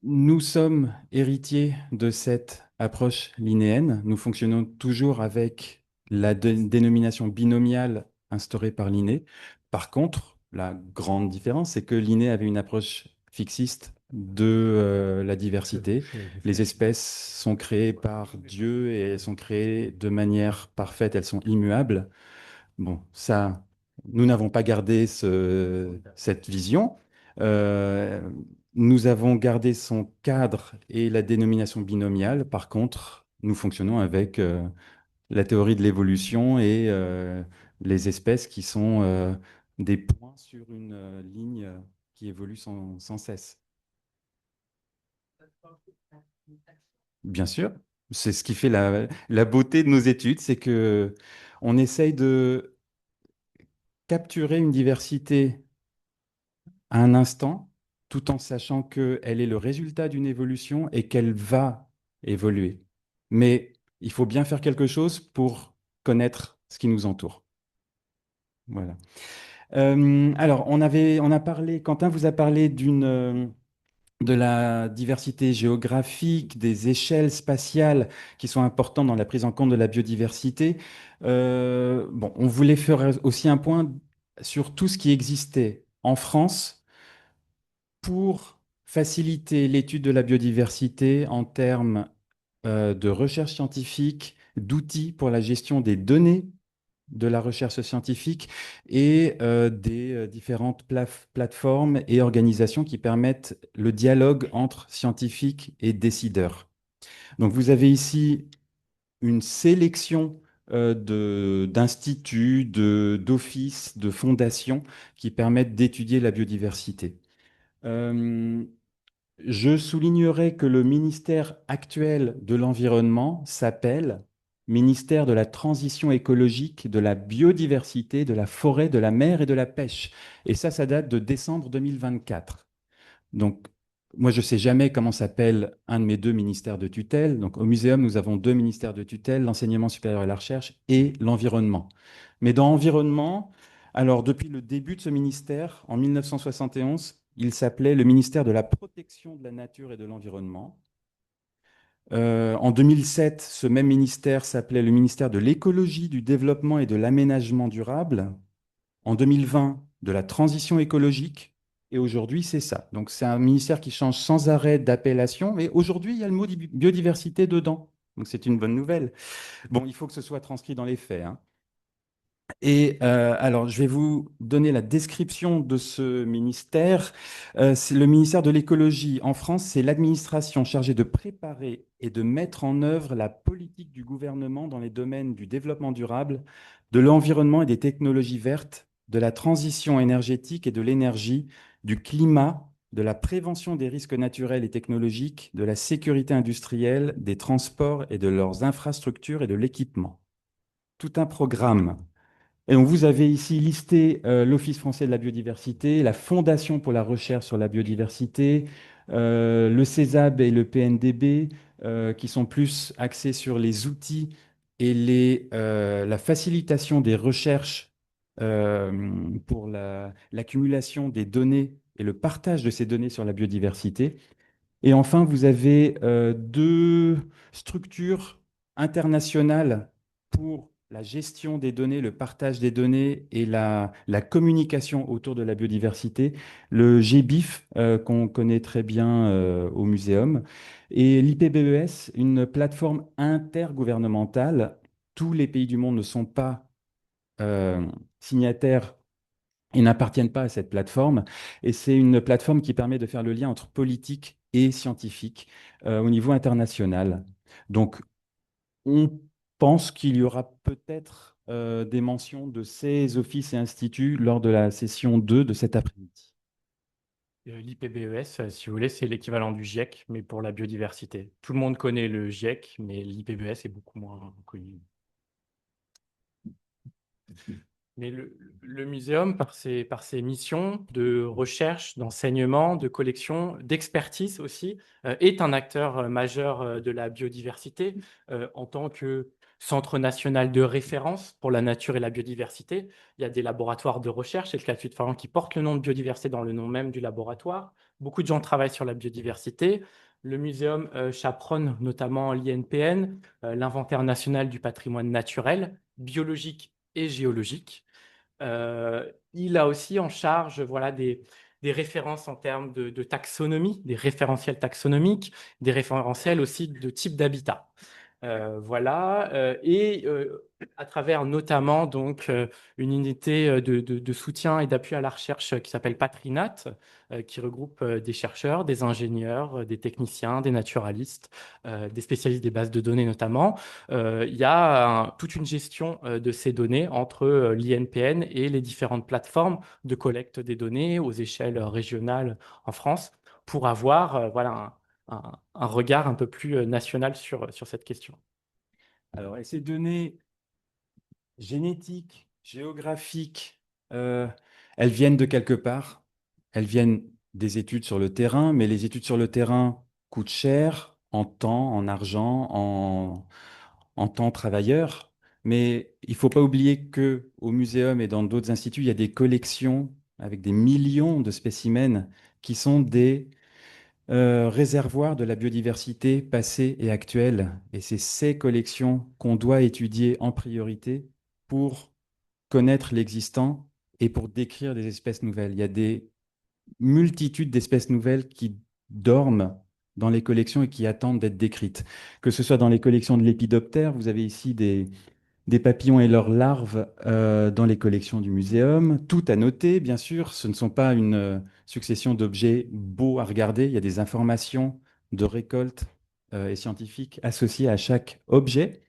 Nous sommes héritiers de cette approche linéenne. Nous fonctionnons toujours avec la dénomination binomiale instaurée par Linné. Par contre, la grande différence, c'est que Linné avait une approche fixiste de la diversité. Les espèces sont créées par Dieu et elles sont créées de manière parfaite, elles sont immuables. Bon, ça, nous n'avons pas gardé cette vision. Euh, Nous avons gardé son cadre et la dénomination binomiale. Par contre, nous fonctionnons avec la théorie de l'évolution et les espèces qui sont des points sur une ligne qui évolue sans cesse. Bien sûr, c'est ce qui fait la beauté de nos études, c'est que on essaye de capturer une diversité à un instant, tout en sachant qu'elle est le résultat d'une évolution et qu'elle va évoluer. Mais il faut bien faire quelque chose pour connaître ce qui nous entoure. Voilà. Alors, on a parlé, Quentin vous a parlé de la diversité géographique, des échelles spatiales qui sont importantes dans la prise en compte de la biodiversité. Bon, on voulait faire aussi un point sur tout ce qui existait en France pour faciliter l'étude de la biodiversité en termes de recherche scientifique, d'outils pour la gestion des données de la recherche scientifique et des différentes plateformes et organisations qui permettent le dialogue entre scientifiques et décideurs. Donc vous avez ici une sélection d'instituts, d'offices, de fondations qui permettent d'étudier la biodiversité. Euh, je soulignerai que le ministère actuel de l'Environnement s'appelle Ministère de la Transition écologique, de la biodiversité, de la forêt, de la mer et de la pêche. Et ça date de décembre 2024. Donc, moi, je ne sais jamais comment s'appelle un de mes deux ministères de tutelle. Donc, au Muséum, nous avons deux ministères de tutelle, l'enseignement supérieur et la recherche et l'environnement. Mais dans l'environnement, alors depuis le début de ce ministère, en 1971, il s'appelait le ministère de la protection de la nature et de l'environnement. En 2007, ce même ministère s'appelait le ministère de l'écologie, du développement et de l'aménagement durable. En 2020, de la transition écologique. Et aujourd'hui, c'est ça. Donc, c'est un ministère qui change sans arrêt d'appellation. Et aujourd'hui, il y a le mot biodiversité dedans. Donc, c'est une bonne nouvelle. Bon, il faut que ce soit transcrit dans les faits, hein. Et alors, je vais vous donner la description de ce ministère. C'est le ministère de l'écologie en France, c'est l'administration chargée de préparer et de mettre en œuvre la politique du gouvernement dans les domaines du développement durable, de l'environnement et des technologies vertes, de la transition énergétique et de l'énergie, du climat, de la prévention des risques naturels et technologiques, de la sécurité industrielle, des transports et de leurs infrastructures et de l'équipement. Tout un programme. Et donc, vous avez ici listé l'Office français de la biodiversité, la Fondation pour la recherche sur la biodiversité, le CESAB et le PNDB, qui sont plus axés sur les outils et la facilitation des recherches pour l'accumulation des données et le partage de ces données sur la biodiversité. Et enfin, vous avez deux structures internationales pour la gestion des données, le partage des données et la communication autour de la biodiversité. Le GBIF, qu'on connaît très bien au Muséum, et l'IPBES, une plateforme intergouvernementale. Tous les pays du monde ne sont pas euh, signataires et n'appartiennent pas à cette plateforme. Et c'est une plateforme qui permet de faire le lien entre politique et scientifique au niveau international. Donc, on pense qu'il y aura peut-être des mentions de ces offices et instituts lors de la session 2 de cet après-midi.
L'IPBES, si vous voulez, c'est l'équivalent du GIEC, mais pour la biodiversité. Tout le monde connaît le GIEC, mais l'IPBES est beaucoup moins connu. Mais le muséum, par ses missions de recherche, d'enseignement, de collection, d'expertise aussi, est un acteur majeur de la biodiversité en tant que centre national de référence pour la nature et la biodiversité. Il y a des laboratoires de recherche, c'est le cas de Sud-Finlande, qui porte le nom de biodiversité dans le nom même du laboratoire. Beaucoup de gens travaillent sur la biodiversité. Le muséum chaperonne notamment l'INPN, l'Inventaire national du patrimoine naturel, biologique et géologique. Il a aussi en charge voilà, des références en termes de taxonomie, des référentiels taxonomiques, des référentiels aussi de type d'habitat. Voilà, à travers notamment donc une unité de soutien et d'appui à la recherche qui s'appelle Patrinat, qui regroupe des chercheurs, des ingénieurs, des techniciens, des naturalistes, des spécialistes des bases de données notamment. Il y a toute une gestion de ces données entre l'INPN et les différentes plateformes de collecte des données aux échelles régionales en France pour avoir voilà, un regard un peu plus national sur cette question.
Alors, et ces données génétiques, géographiques, elles viennent de quelque part. Elles viennent des études sur le terrain, mais les études sur le terrain coûtent cher en temps, en argent, en temps travailleur. Mais il ne faut pas oublier que au muséum et dans d'autres instituts, il y a des collections avec des millions de spécimens qui sont des réservoirs de la biodiversité passée et actuelle. Et c'est ces collections qu'on doit étudier en priorité pour connaître l'existant et pour décrire des espèces nouvelles. Il y a des multitudes d'espèces nouvelles qui dorment dans les collections et qui attendent d'être décrites. Que ce soit dans les collections de lépidoptères, vous avez ici des papillons et leurs larves dans les collections du muséum. Tout à noter, bien sûr, ce ne sont pas une succession d'objets beaux à regarder, il y a des informations de récolte et scientifiques associées à chaque objet.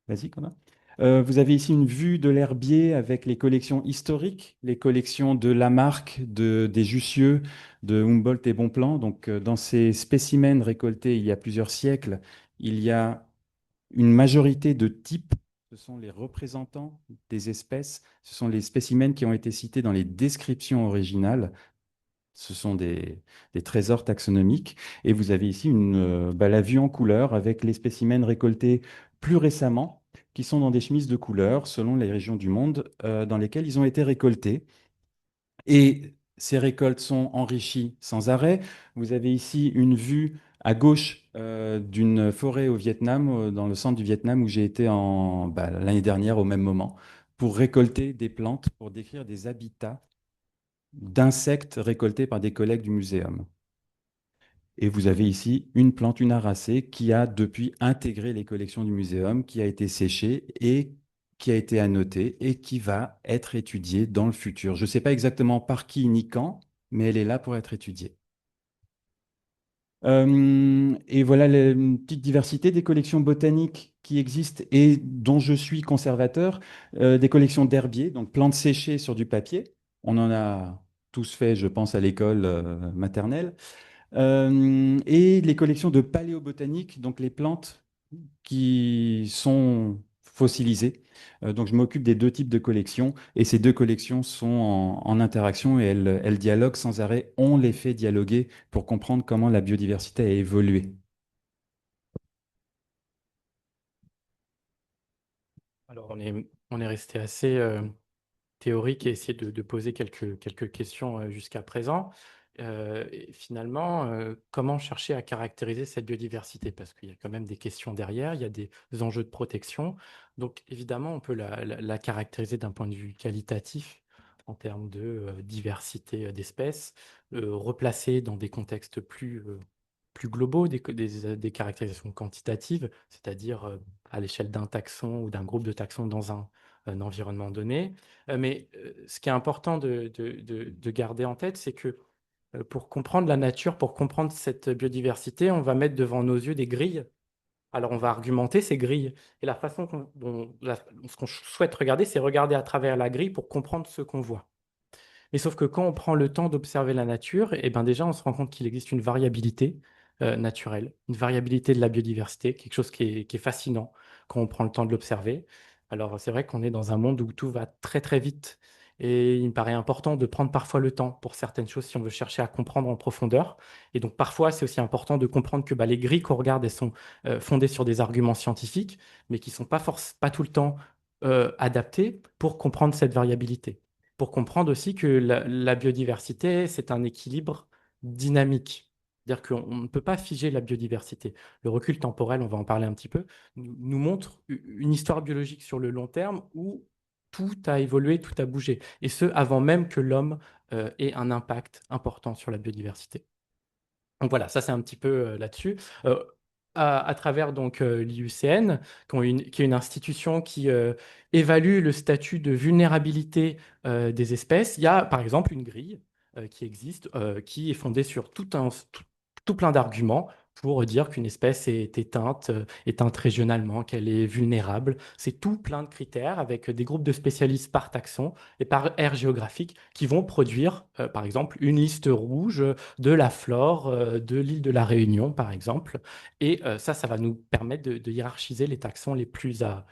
Vas-y, Quentin. Vous avez ici une vue de l'herbier avec les collections historiques, les collections de Lamarck, des Jussieu, de Humboldt et Bonpland. Donc, dans ces spécimens récoltés il y a plusieurs siècles, il y a une majorité de types. Ce sont les représentants des espèces, ce sont les spécimens qui ont été cités dans les descriptions originales. Ce sont des trésors taxonomiques. Et vous avez ici la vue en couleur avec les spécimens récoltés plus récemment, qui sont dans des chemises de couleur selon les régions du monde dans lesquelles ils ont été récoltés. Et ces récoltes sont enrichies sans arrêt. Vous avez ici une vue à gauche d'une forêt au Vietnam, dans le centre du Vietnam, où j'ai été l'année dernière au même moment, pour récolter des plantes, pour décrire des habitats d'insectes récoltés par des collègues du muséum. Et vous avez ici une plante, une aracée, qui a depuis intégré les collections du muséum, qui a été séchée et qui a été annotée et qui va être étudiée dans le futur. Je ne sais pas exactement par qui ni quand, mais elle est là pour être étudiée. Et voilà une petite diversité des collections botaniques qui existent et dont je suis conservateur. Des collections d'herbiers, donc plantes séchées sur du papier. On en a tous fait, je pense, à l'école maternelle. Et les collections de paléobotanique, donc les plantes qui sont fossilisées. Donc je m'occupe des deux types de collections et ces deux collections sont en interaction et elles dialoguent sans arrêt. On les fait dialoguer pour comprendre comment la biodiversité a évolué.
Alors, on est resté assez théorique et essayé de poser quelques questions jusqu'à présent. Et finalement, comment chercher à caractériser cette biodiversité? Parce qu'il y a quand même des questions derrière, il y a des enjeux de protection. Donc, évidemment, on peut la caractériser d'un point de vue qualitatif en termes de diversité d'espèces, replacer dans des contextes plus globaux, des caractérisations quantitatives, c'est-à-dire à l'échelle d'un taxon ou d'un groupe de taxons dans un environnement donné. Mais ce qui est important de garder en tête, c'est que pour comprendre la nature, pour comprendre cette biodiversité, on va mettre devant nos yeux des grilles. Alors, on va argumenter ces grilles. Et la façon ce qu'on souhaite regarder, c'est regarder à travers la grille pour comprendre ce qu'on voit. Mais sauf que quand on prend le temps d'observer la nature, eh ben déjà, on se rend compte qu'il existe une variabilité naturelle, une variabilité de la biodiversité, quelque chose qui est fascinant quand on prend le temps de l'observer. Alors, c'est vrai qu'on est dans un monde où tout va très, très vite. Et il me paraît important de prendre parfois le temps pour certaines choses si on veut chercher à comprendre en profondeur. Et donc, parfois, c'est aussi important de comprendre que les grilles qu'on regarde, elles sont fondées sur des arguments scientifiques, mais qui ne sont pas tout le temps adaptés pour comprendre cette variabilité, pour comprendre aussi que la biodiversité, c'est un équilibre dynamique. C'est-à-dire qu'on ne peut pas figer la biodiversité. Le recul temporel, on va en parler un petit peu, nous montre une histoire biologique sur le long terme où tout a évolué, tout a bougé. Et ce, avant même que l'homme ait un impact important sur la biodiversité. Donc voilà, ça c'est un petit peu là-dessus. Euh, à travers donc l'IUCN, qui est une institution qui évalue le statut de vulnérabilité des espèces. Il y a par exemple une grille qui existe, qui est fondée sur tout plein d'arguments pour dire qu'une espèce est éteinte régionalement, qu'elle est vulnérable. C'est tout plein de critères avec des groupes de spécialistes par taxon et par aire géographique qui vont produire, par exemple, une liste rouge de la flore de l'île de la Réunion, par exemple. Et ça va nous permettre de hiérarchiser les taxons les plus à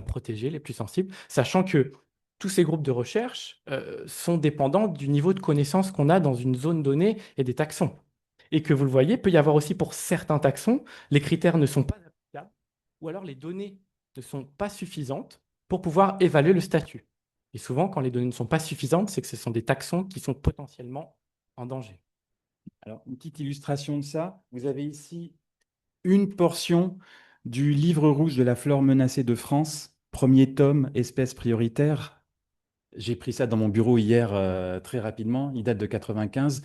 protéger, les plus sensibles, sachant que tous ces groupes de recherche sont dépendants du niveau de connaissance qu'on a dans une zone donnée et des taxons. Et que vous le voyez, peut y avoir aussi pour certains taxons, les critères ne sont pas applicables, ou alors les données ne sont pas suffisantes pour pouvoir évaluer le statut. Et souvent, quand les données ne sont pas suffisantes, c'est que ce sont des taxons qui sont potentiellement en danger.
Alors, une petite illustration de ça, vous avez ici une portion du livre rouge de la flore menacée de France, premier tome, espèces prioritaires. J'ai pris ça dans mon bureau hier très rapidement, il date de 95.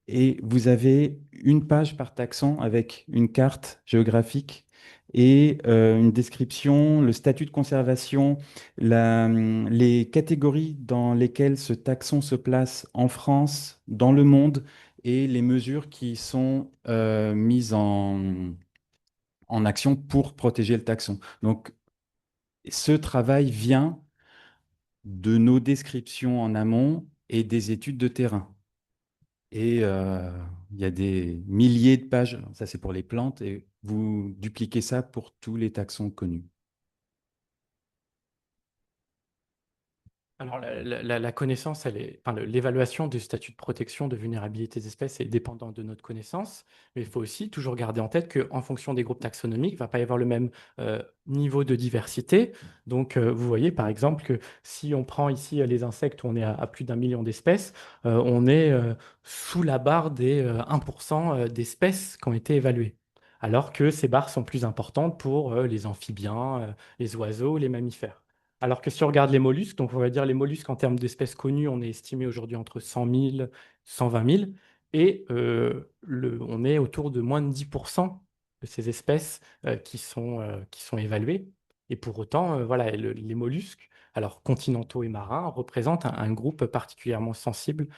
Et vous avez une page par taxon avec une carte géographique et une description, le statut de conservation, les catégories dans lesquelles ce taxon se place en France, dans le monde, et les mesures qui sont mises en action pour protéger le taxon. Donc, ce travail vient de nos descriptions en amont et des études de terrain. Et il y a des milliers de pages, ça c'est pour les plantes, et vous dupliquez ça pour tous les taxons connus.
Alors, la connaissance, l'évaluation du statut de protection de vulnérabilité des espèces est dépendante de notre connaissance, mais il faut aussi toujours garder en tête qu'en fonction des groupes taxonomiques, il ne va pas y avoir le même niveau de diversité. Donc, vous voyez par exemple que si on prend ici les insectes où on est à plus d'1 million d'espèces, on est sous la barre des 1% d'espèces qui ont été évaluées. Alors que ces barres sont plus importantes pour les amphibiens, les oiseaux, les mammifères. Alors que si on regarde les mollusques, donc on va dire les mollusques en termes d'espèces connues, on est estimé aujourd'hui entre 100 000, 120 000, et on est autour de moins de 10% de ces espèces qui sont évaluées. Et pour autant, voilà, les mollusques, alors continentaux et marins, représentent un groupe particulièrement sensible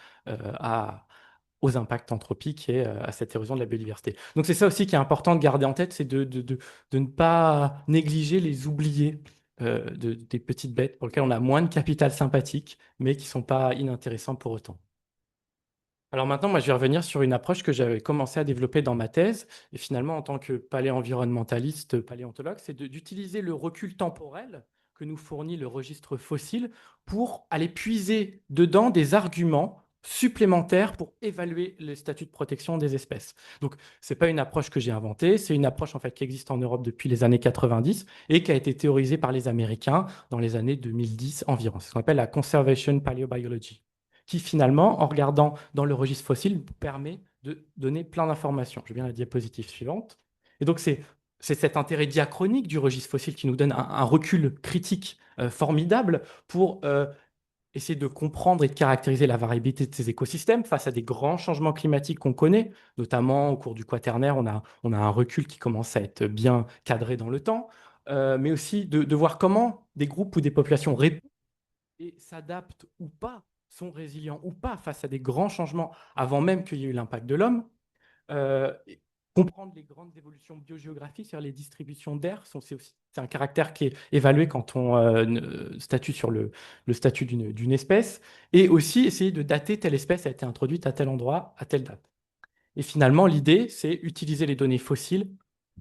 aux impacts anthropiques et à cette érosion de la biodiversité. Donc c'est ça aussi qui est important de garder en tête, c'est de ne pas négliger les oubliés des petites bêtes pour lesquelles on a moins de capital sympathique, mais qui ne sont pas inintéressants pour autant. Alors maintenant, moi, je vais revenir sur une approche que j'avais commencé à développer dans ma thèse, et finalement, en tant que paléenvironnementaliste, paléontologue, c'est d'utiliser le recul temporel que nous fournit le registre fossile pour aller puiser dedans des arguments supplémentaires pour évaluer le statut de protection des espèces. Donc, ce n'est pas une approche que j'ai inventée, c'est une approche en fait, qui existe en Europe depuis les années 90 et qui a été théorisée par les Américains dans les années 2010 environ. C'est ce qu'on appelle la Conservation Paleobiology, qui finalement, en regardant dans le registre fossile, permet de donner plein d'informations. Je vais bien à la diapositive suivante. Et donc, c'est cet intérêt diachronique du registre fossile qui nous donne un recul critique formidable pour essayer de comprendre et de caractériser la variabilité de ces écosystèmes face à des grands changements climatiques qu'on connaît, notamment au cours du Quaternaire, on a un recul qui commence à être bien cadré dans le temps, mais aussi de voir comment des groupes ou des populations répondent et s'adaptent ou pas, sont résilients ou pas face à des grands changements avant même qu'il y ait eu l'impact de l'homme. Et comprendre les grandes évolutions biogéographiques, c'est-à-dire les distributions d'air, c'est un caractère qui est évalué quand on statue sur le statut d'une espèce, et aussi essayer de dater telle espèce a été introduite à tel endroit, à telle date. Et finalement, l'idée, c'est utiliser les données fossiles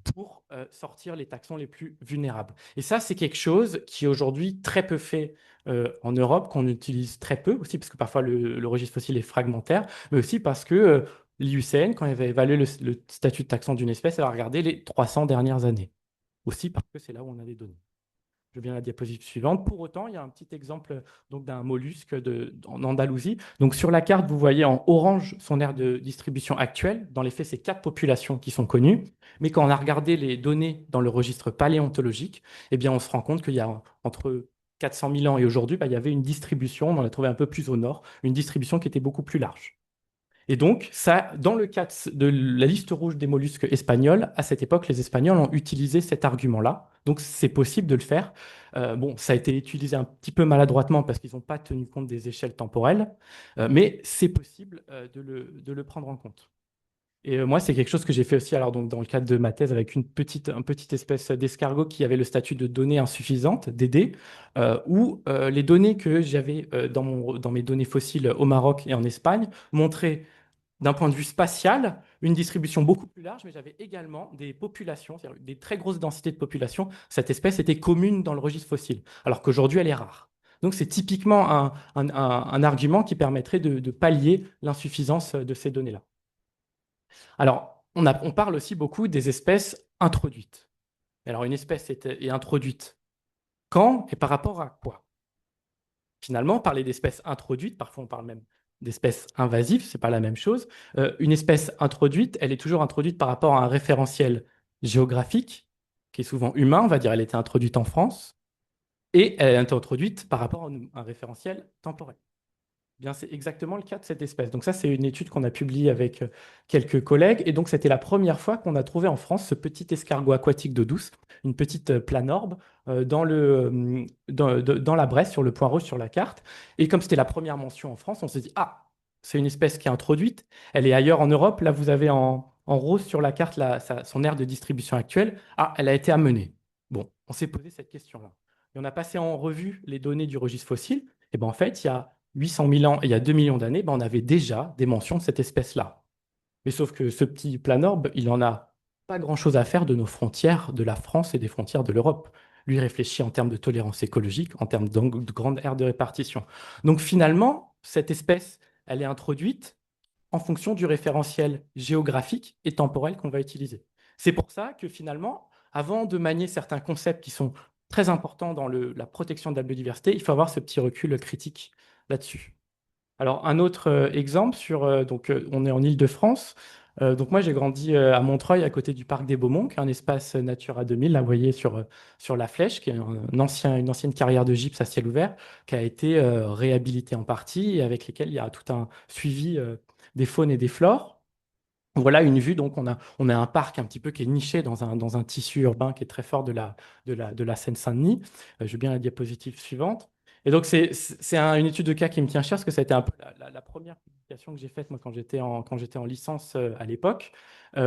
pour sortir les taxons les plus vulnérables. Et ça, c'est quelque chose qui est aujourd'hui très peu fait en Europe, qu'on utilise très peu aussi, parce que parfois le registre fossile est fragmentaire, mais aussi parce que l'IUCN, quand elle va évaluer le statut de taxon d'une espèce, elle va regarder les 300 dernières années. Aussi parce que c'est là où on a des données. Je viens à la diapositive suivante. Pour autant, il y a un petit exemple donc, d'un mollusque en Andalousie. Donc, sur la carte, vous voyez en orange son aire de distribution actuelle. Dans les faits, c'est 4 populations qui sont connues. Mais quand on a regardé les données dans le registre paléontologique, eh bien, on se rend compte qu'il y a entre 400 000 ans et aujourd'hui, il y avait une distribution, on en a trouvé un peu plus au nord, une distribution qui était beaucoup plus large. Et donc, ça, dans le cas de la liste rouge des mollusques espagnols, à cette époque, les Espagnols ont utilisé cet argument-là. Donc, c'est possible de le faire. Bon, ça a été utilisé un petit peu maladroitement parce qu'ils n'ont pas tenu compte des échelles temporelles, mais c'est possible de le prendre en compte. Et moi, c'est quelque chose que j'ai fait aussi alors, donc, dans le cadre de ma thèse avec une petite espèce d'escargot qui avait le statut de données insuffisantes, DD, où les données que j'avais dans mes données fossiles au Maroc et en Espagne montraient d'un point de vue spatial, une distribution beaucoup plus large, mais j'avais également des populations, c'est-à-dire des très grosses densités de population. Cette espèce était commune dans le registre fossile, alors qu'aujourd'hui, elle est rare. Donc, c'est typiquement un argument qui permettrait de pallier l'insuffisance de ces données-là. Alors, on parle aussi beaucoup des espèces introduites. Alors, une espèce est introduite quand et par rapport à quoi? Finalement, parler d'espèces introduites, parfois on parle même d'espèces invasives, ce n'est pas la même chose. Une espèce introduite, elle est toujours introduite par rapport à un référentiel géographique, qui est souvent humain, on va dire, elle était introduite en France, et elle est introduite par rapport à un référentiel temporel. Bien, c'est exactement le cas de cette espèce. Donc ça, c'est une étude qu'on a publiée avec quelques collègues. Et donc, c'était la première fois qu'on a trouvé en France ce petit escargot aquatique d'eau douce, une petite planorbe dans la Bresse, sur le point rouge sur la carte. Et comme c'était la première mention en France, on s'est dit, ah, c'est une espèce qui est introduite. Elle est ailleurs en Europe. Là, vous avez en rose sur la carte son aire de distribution actuelle. Ah, elle a été amenée. Bon, on s'est posé cette question-là. Et on a passé en revue les données du registre fossile. Et bien, en fait, il y a 800 000 ans et il y a 2 millions d'années, ben, on avait déjà des mentions de cette espèce-là. Mais sauf que ce petit planorbe, il n'en a pas grand-chose à faire de nos frontières, de la France et des frontières de l'Europe. Lui réfléchit en termes de tolérance écologique, en termes de grande aire de répartition. Donc finalement, cette espèce, elle est introduite en fonction du référentiel géographique et temporel qu'on va utiliser. C'est pour ça que finalement, avant de manier certains concepts qui sont très importants dans la protection de la biodiversité, il faut avoir ce petit recul critique là-dessus. Alors, un autre exemple on est en Île-de-France. Donc, moi, j'ai grandi à Montreuil, à côté du parc des Beaumont, qui est un espace Natura 2000, là, vous voyez, sur la Flèche, qui est une ancienne carrière de gypse à ciel ouvert, qui a été réhabilitée en partie et avec lesquelles il y a tout un suivi des faunes et des flores. Voilà une vue, donc on a un parc un petit peu qui est niché dans un tissu urbain qui est très fort de la Seine-Saint-Denis. Je veux bien la diapositive suivante. Et donc c'est une étude de cas qui me tient cher parce que ça a été un peu la première publication que j'ai faite moi quand j'étais en licence à l'époque,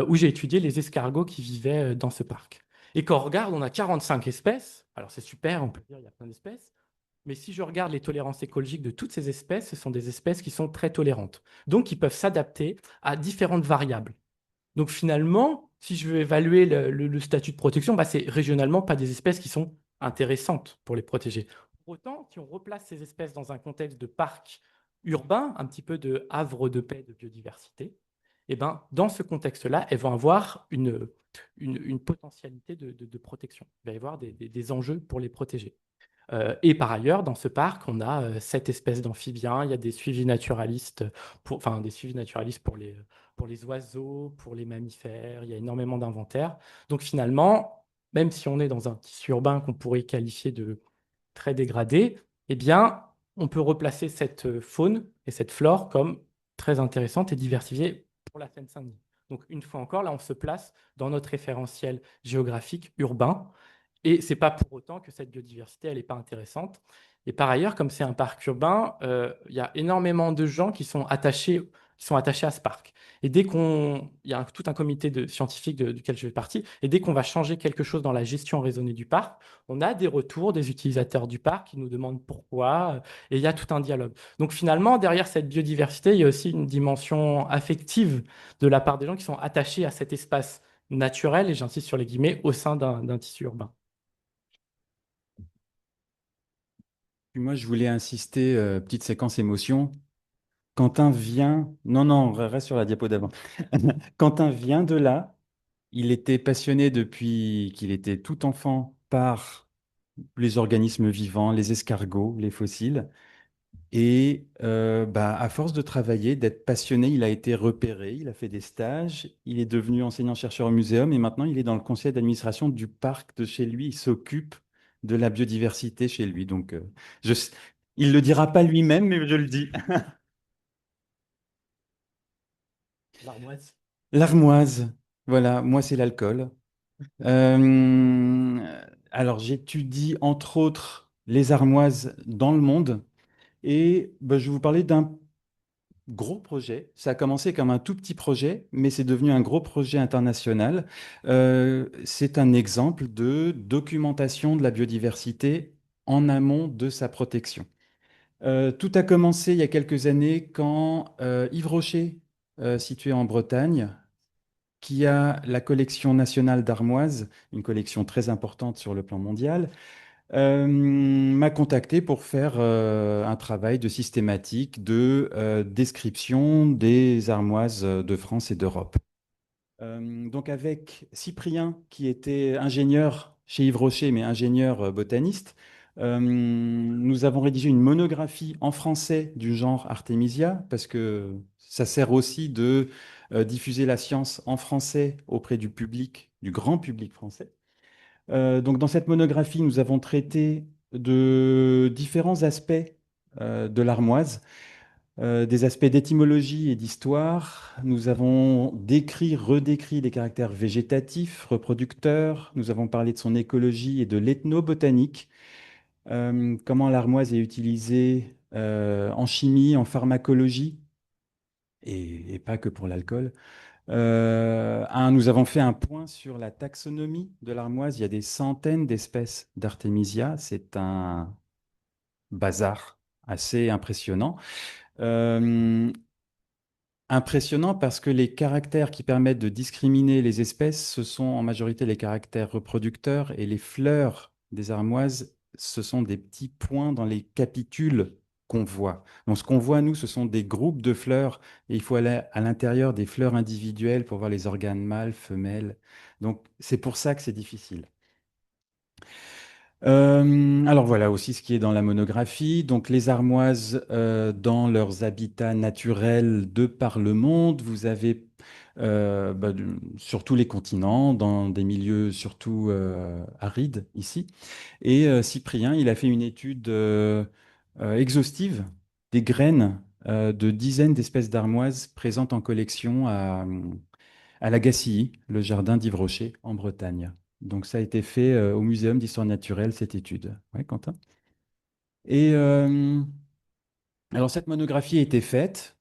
où j'ai étudié les escargots qui vivaient dans ce parc. Et quand on regarde, on a 45 espèces. Alors c'est super, on peut dire il y a plein d'espèces. Mais si je regarde les tolérances écologiques de toutes ces espèces, ce sont des espèces qui sont très tolérantes. Donc, qui peuvent s'adapter à différentes variables. Donc, finalement, si je veux évaluer le statut de protection, bah, c'est régionalement pas des espèces qui sont intéressantes pour les protéger. Pour autant, si on replace ces espèces dans un contexte de parc urbain, un petit peu de havre de paix de biodiversité, eh ben, dans ce contexte-là, elles vont avoir une potentialité de protection. Il va y avoir des enjeux pour les protéger. Et par ailleurs, dans ce parc, on a 7 espèces d'amphibiens. Il y a des suivis naturalistes, pour les oiseaux, pour les mammifères. Il y a énormément d'inventaires. Donc finalement, même si on est dans un tissu urbain qu'on pourrait qualifier de très dégradé, eh bien, on peut replacer cette faune et cette flore comme très intéressante et diversifiée pour la Seine-Saint-Denis. Donc une fois encore, là, on se place dans notre référentiel géographique urbain. Et ce n'est pas pour autant que cette biodiversité, elle n'est pas intéressante. Et par ailleurs, comme c'est un parc urbain, il y a énormément de gens qui sont attachés à ce parc. Et il y a tout un comité de scientifiques duquel je fais partie, et dès qu'on va changer quelque chose dans la gestion raisonnée du parc, on a des retours des utilisateurs du parc qui nous demandent pourquoi, et il y a tout un dialogue. Donc finalement, derrière cette biodiversité, il y a aussi une dimension affective de la part des gens qui sont attachés à cet espace naturel, et j'insiste sur les guillemets, au sein d'un tissu urbain.
Puis moi, je voulais insister, petite séquence émotion. Quentin vient. Non, non, reste sur la diapo d'avant. Quentin vient de là. Il était passionné depuis qu'il était tout enfant par les organismes vivants, les escargots, les fossiles. Et à force de travailler, d'être passionné, il a été repéré, il a fait des stages, il est devenu enseignant-chercheur au muséum et maintenant il est dans le conseil d'administration du parc de chez lui. Il s'occupe de la biodiversité chez lui. Donc, il ne le dira pas lui-même, mais je le dis.
L'armoise.
L'armoise, voilà, moi c'est l'alcool. Euh, alors j'étudie entre autres les armoises dans le monde et bah, je vais vous parler d'un gros projet. Ça a commencé comme un tout petit projet, mais c'est devenu un gros projet international. C'est un exemple de documentation de la biodiversité en amont de sa protection. Tout a commencé il y a quelques années quand Yves Rocher, situé en Bretagne, qui a la collection nationale d'armoises, une collection très importante sur le plan mondial, m'a contacté pour faire un travail de systématique de description des armoises de France et d'Europe. Donc avec Cyprien, qui était ingénieur chez Yves Rocher, mais ingénieur botaniste, nous avons rédigé une monographie en français du genre Artemisia, parce que ça sert aussi de diffuser la science en français auprès du public, du grand public français. Donc dans cette monographie, nous avons traité de différents aspects de l'armoise, des aspects d'étymologie et d'histoire. Nous avons décrit, redécrit les caractères végétatifs, reproducteurs. Nous avons parlé de son écologie et de l'ethnobotanique, comment l'armoise est utilisée en chimie, en pharmacologie, et pas que pour l'alcool. Nous avons fait un point sur la taxonomie de l'armoise. Il y a des centaines d'espèces d'Artemisia. C'est un bazar assez impressionnant. Euh, Impressionnant parce que les caractères qui permettent de discriminer les espèces, ce sont en majorité les caractères reproducteurs et les fleurs des armoises, ce sont des petits points dans les capitules qu'on voit. Donc ce qu'on voit, nous, ce sont des groupes de fleurs et il faut aller à l'intérieur des fleurs individuelles pour voir les organes mâles, femelles. Donc c'est pour ça que c'est difficile. Alors voilà aussi ce qui est dans la monographie. Donc les armoises dans leurs habitats naturels de par le monde, vous avez sur tous les continents, dans des milieux surtout arides ici. Et Cyprien, il a fait une étude exhaustive des graines de dizaines d'espèces d'armoises présentes en collection à la Gacilly, le jardin d'Yves Rocher en Bretagne. Donc ça a été fait au Muséum d'histoire naturelle, cette étude. Ouais, Quentin? Et alors cette monographie a été faite.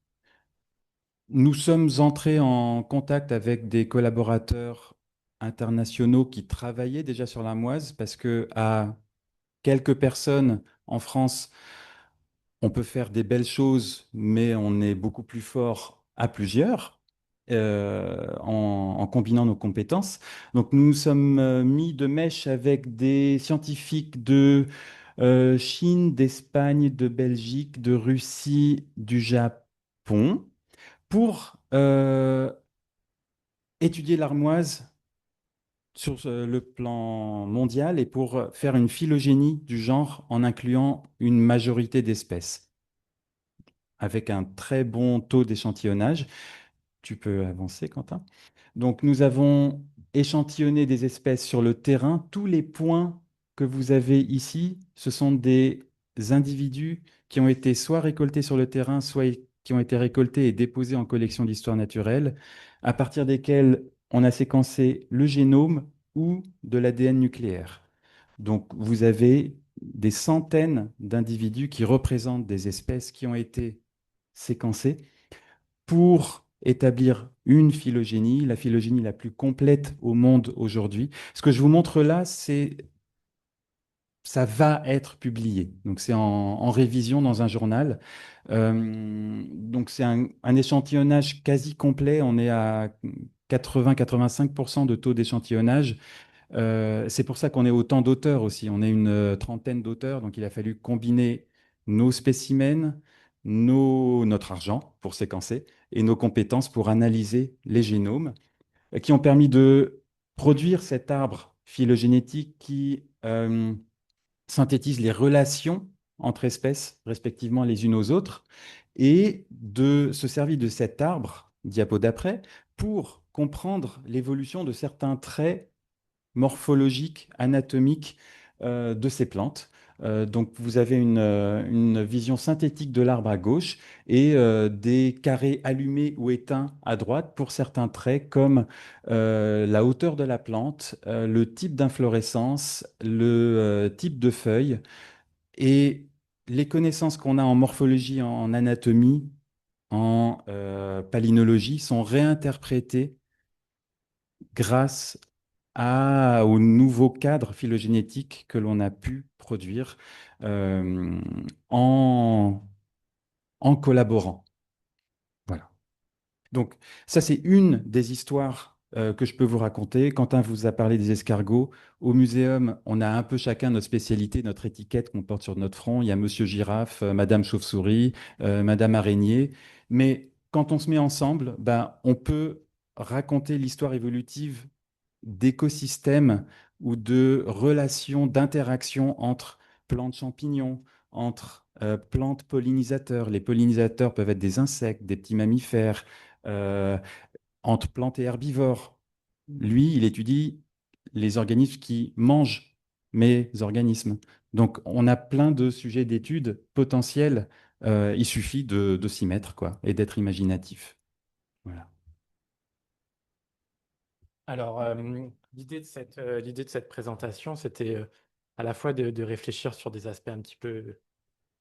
Nous sommes entrés en contact avec des collaborateurs internationaux qui travaillaient déjà sur l'armoise parce que à quelques personnes en France, on peut faire des belles choses, mais on est beaucoup plus fort à plusieurs en combinant nos compétences. Donc nous nous sommes mis de mèche avec des scientifiques de Chine, d'Espagne, de Belgique, de Russie, du Japon, pour étudier l'armoise sur le plan mondial et pour faire une phylogénie du genre en incluant une majorité d'espèces avec un très bon taux d'échantillonnage. Tu peux avancer, Quentin. Donc, nous avons échantillonné des espèces sur le terrain. Tous les points que vous avez ici, ce sont des individus qui ont été soit récoltés sur le terrain, soit qui ont été récoltés et déposés en collection d'histoire naturelle, à partir desquels on a séquencé le génome ou de l'ADN nucléaire. Donc, vous avez des centaines d'individus qui représentent des espèces qui ont été séquencées pour établir une phylogénie, la phylogénie la plus complète au monde aujourd'hui. Ce que je vous montre là, ça va être publié. Donc c'est en révision dans un journal. Donc c'est un échantillonnage quasi complet. On est à 80-85% de taux d'échantillonnage. C'est pour ça qu'on est autant d'auteurs aussi. On est une trentaine d'auteurs, donc il a fallu combiner nos spécimens, notre argent pour séquencer et nos compétences pour analyser les génomes, qui ont permis de produire cet arbre phylogénétique qui synthétise les relations entre espèces, respectivement les unes aux autres, et de se servir de cet arbre, diapo d'après, pour comprendre l'évolution de certains traits morphologiques, anatomiques de ces plantes. Donc vous avez une vision synthétique de l'arbre à gauche et des carrés allumés ou éteints à droite pour certains traits comme la hauteur de la plante, le type d'inflorescence, le type de feuille et les connaissances qu'on a en morphologie, en anatomie, en palynologie sont réinterprétées grâce au nouveau cadre phylogénétique que l'on a pu produire euh, en, en collaborant. Voilà. Donc, ça, c'est une des histoires que je peux vous raconter. Quentin vous a parlé des escargots. Au muséum, on a un peu chacun notre spécialité, notre étiquette qu'on porte sur notre front. Il y a Monsieur Girafe, Madame Chauve-souris, Madame Araignée. Mais quand on se met ensemble, ben, on peut raconter l'histoire évolutive d'écosystèmes ou de relations, d'interactions entre plantes champignons, entre plantes pollinisateurs. Les pollinisateurs peuvent être des insectes, des petits mammifères, euh, entre plantes et herbivores. Lui, il étudie les organismes qui mangent mes organismes. Donc, on a plein de sujets d'études potentiels. Il suffit de s'y mettre, quoi, et d'être imaginatif. Voilà.
Alors, l'idée de cette présentation, c'était à la fois de réfléchir sur des aspects un petit peu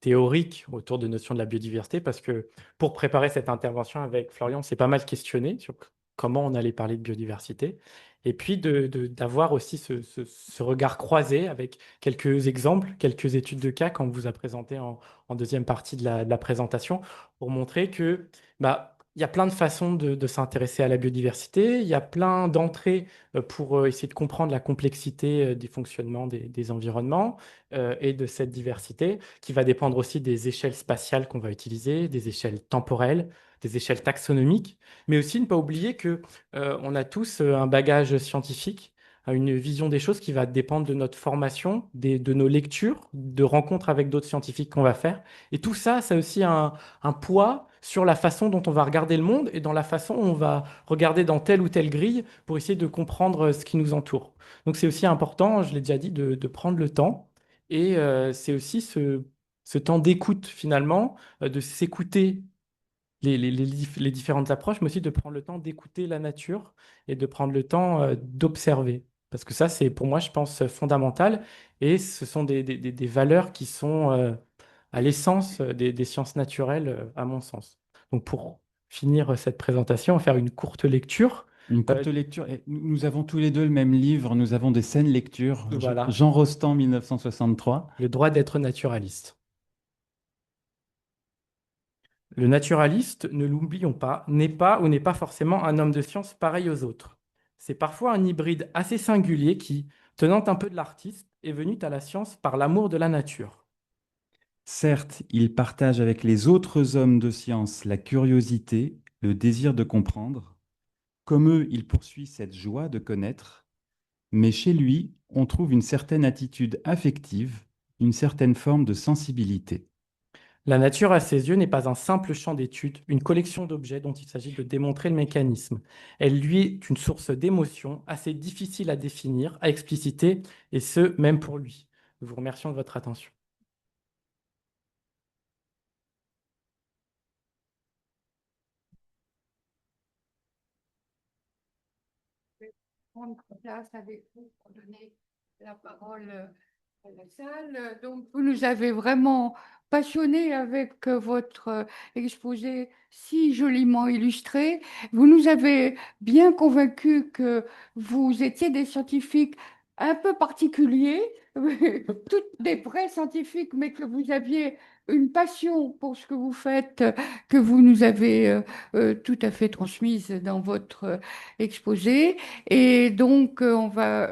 théoriques autour de notions de la biodiversité, parce que pour préparer cette intervention avec Florian, c'est pas mal questionné sur comment on allait parler de biodiversité, et puis d'avoir aussi ce regard croisé avec quelques exemples, quelques études de cas qu'on vous a présenté en deuxième partie de la présentation, pour montrer que bah, il y a plein de façons de s'intéresser à la biodiversité, il y a plein d'entrées pour essayer de comprendre la complexité des fonctionnements des environnements et de cette diversité, qui va dépendre aussi des échelles spatiales qu'on va utiliser, des échelles temporelles, des échelles taxonomiques, mais aussi ne pas oublier que on a tous un bagage scientifique, une vision des choses qui va dépendre de notre formation, de nos lectures, de rencontres avec d'autres scientifiques qu'on va faire. Et tout ça, ça a aussi un poids sur la façon dont on va regarder le monde et dans la façon dont on va regarder dans telle ou telle grille pour essayer de comprendre ce qui nous entoure. Donc c'est aussi important, je l'ai déjà dit, de prendre le temps. Et c'est aussi ce temps d'écoute finalement, de s'écouter les différentes approches, mais aussi de prendre le temps d'écouter la nature et de prendre le temps d'observer. Parce que ça, c'est pour moi, je pense, fondamental. Et ce sont des valeurs qui sont à l'essence des sciences naturelles, à mon sens. Donc, pour finir cette présentation, on va faire une courte lecture.
Une
Euh,
courte lecture. Et nous avons tous les deux le même livre. Nous avons des scènes lecture.
voilà,
Jean Rostand, 1963.
le droit d'être naturaliste. Le naturaliste, ne l'oublions pas, n'est pas ou n'est pas forcément un homme de science pareil aux autres. C'est parfois un hybride assez singulier qui, tenant un peu de l'artiste, est venu à la science par l'amour de la nature.
Certes, il partage avec les autres hommes de science la curiosité, le désir de comprendre. Comme eux, il poursuit cette joie de connaître. Mais chez lui, on trouve une certaine attitude affective, une certaine forme de sensibilité.
La nature, à ses yeux, n'est pas un simple champ d'études, une collection d'objets dont il s'agit de démontrer le mécanisme. Elle lui est une source d'émotions assez difficile à définir, à expliciter, et ce, même pour lui. Nous vous remercions de votre attention.
Prendre place avec vous pour donner la parole à la salle. Donc, vous nous avez vraiment passionnés avec votre exposé si joliment illustré. Vous nous avez bien convaincus que vous étiez des scientifiques un peu particuliers, toutes des vrais scientifiques, mais que vous aviez une passion pour ce que vous faites, que vous nous avez tout à fait transmise dans votre exposé. Et donc, on va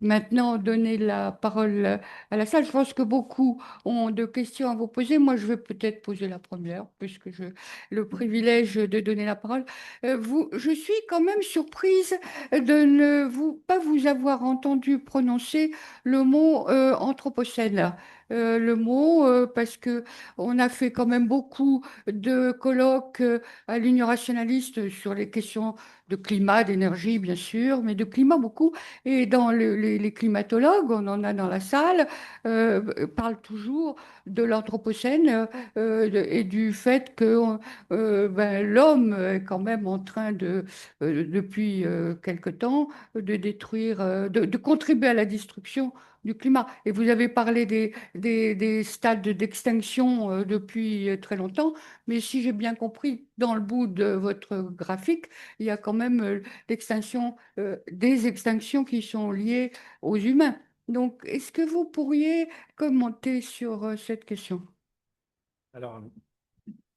maintenant donner la parole à la salle. Je pense que beaucoup ont de questions à vous poser. Moi, je vais peut-être poser la première, puisque j'ai le privilège de donner la parole. Je suis quand même surprise de ne pas vous avoir entendu prononcer le mot anthropocène. Le mot, parce que on a fait quand même beaucoup de colloques à l'Union rationaliste sur les questions de climat, d'énergie, bien sûr, mais de climat beaucoup. Et dans les climatologues, on en a dans la salle, parlent toujours de l'Anthropocène et du fait que ben, l'homme est quand même en train depuis quelque temps, de détruire, de contribuer à la destruction du climat. Et vous avez parlé des stades d'extinction depuis très longtemps, mais si j'ai bien compris, dans le bout de votre graphique, il y a quand même des extinctions qui sont liées aux humains. Donc, est-ce que vous pourriez commenter sur cette question?
Alors,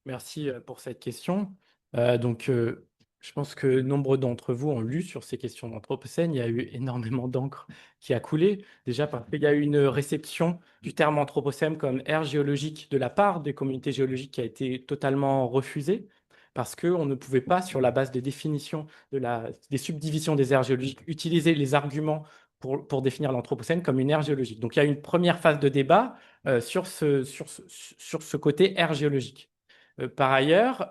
merci pour cette question. Je pense que nombre d'entre vous ont lu sur ces questions d'Anthropocène. Il y a eu énormément d'encre qui a coulé. Déjà parce qu'il y a eu une réception du terme Anthropocène comme ère géologique de la part des communautés géologiques qui a été totalement refusée parce qu'on ne pouvait pas, sur la base des définitions des subdivisions des aires géologiques, utiliser les arguments pour définir l'Anthropocène comme une ère géologique. Donc il y a eu une première phase de débat sur ce côté ère géologique. Par ailleurs,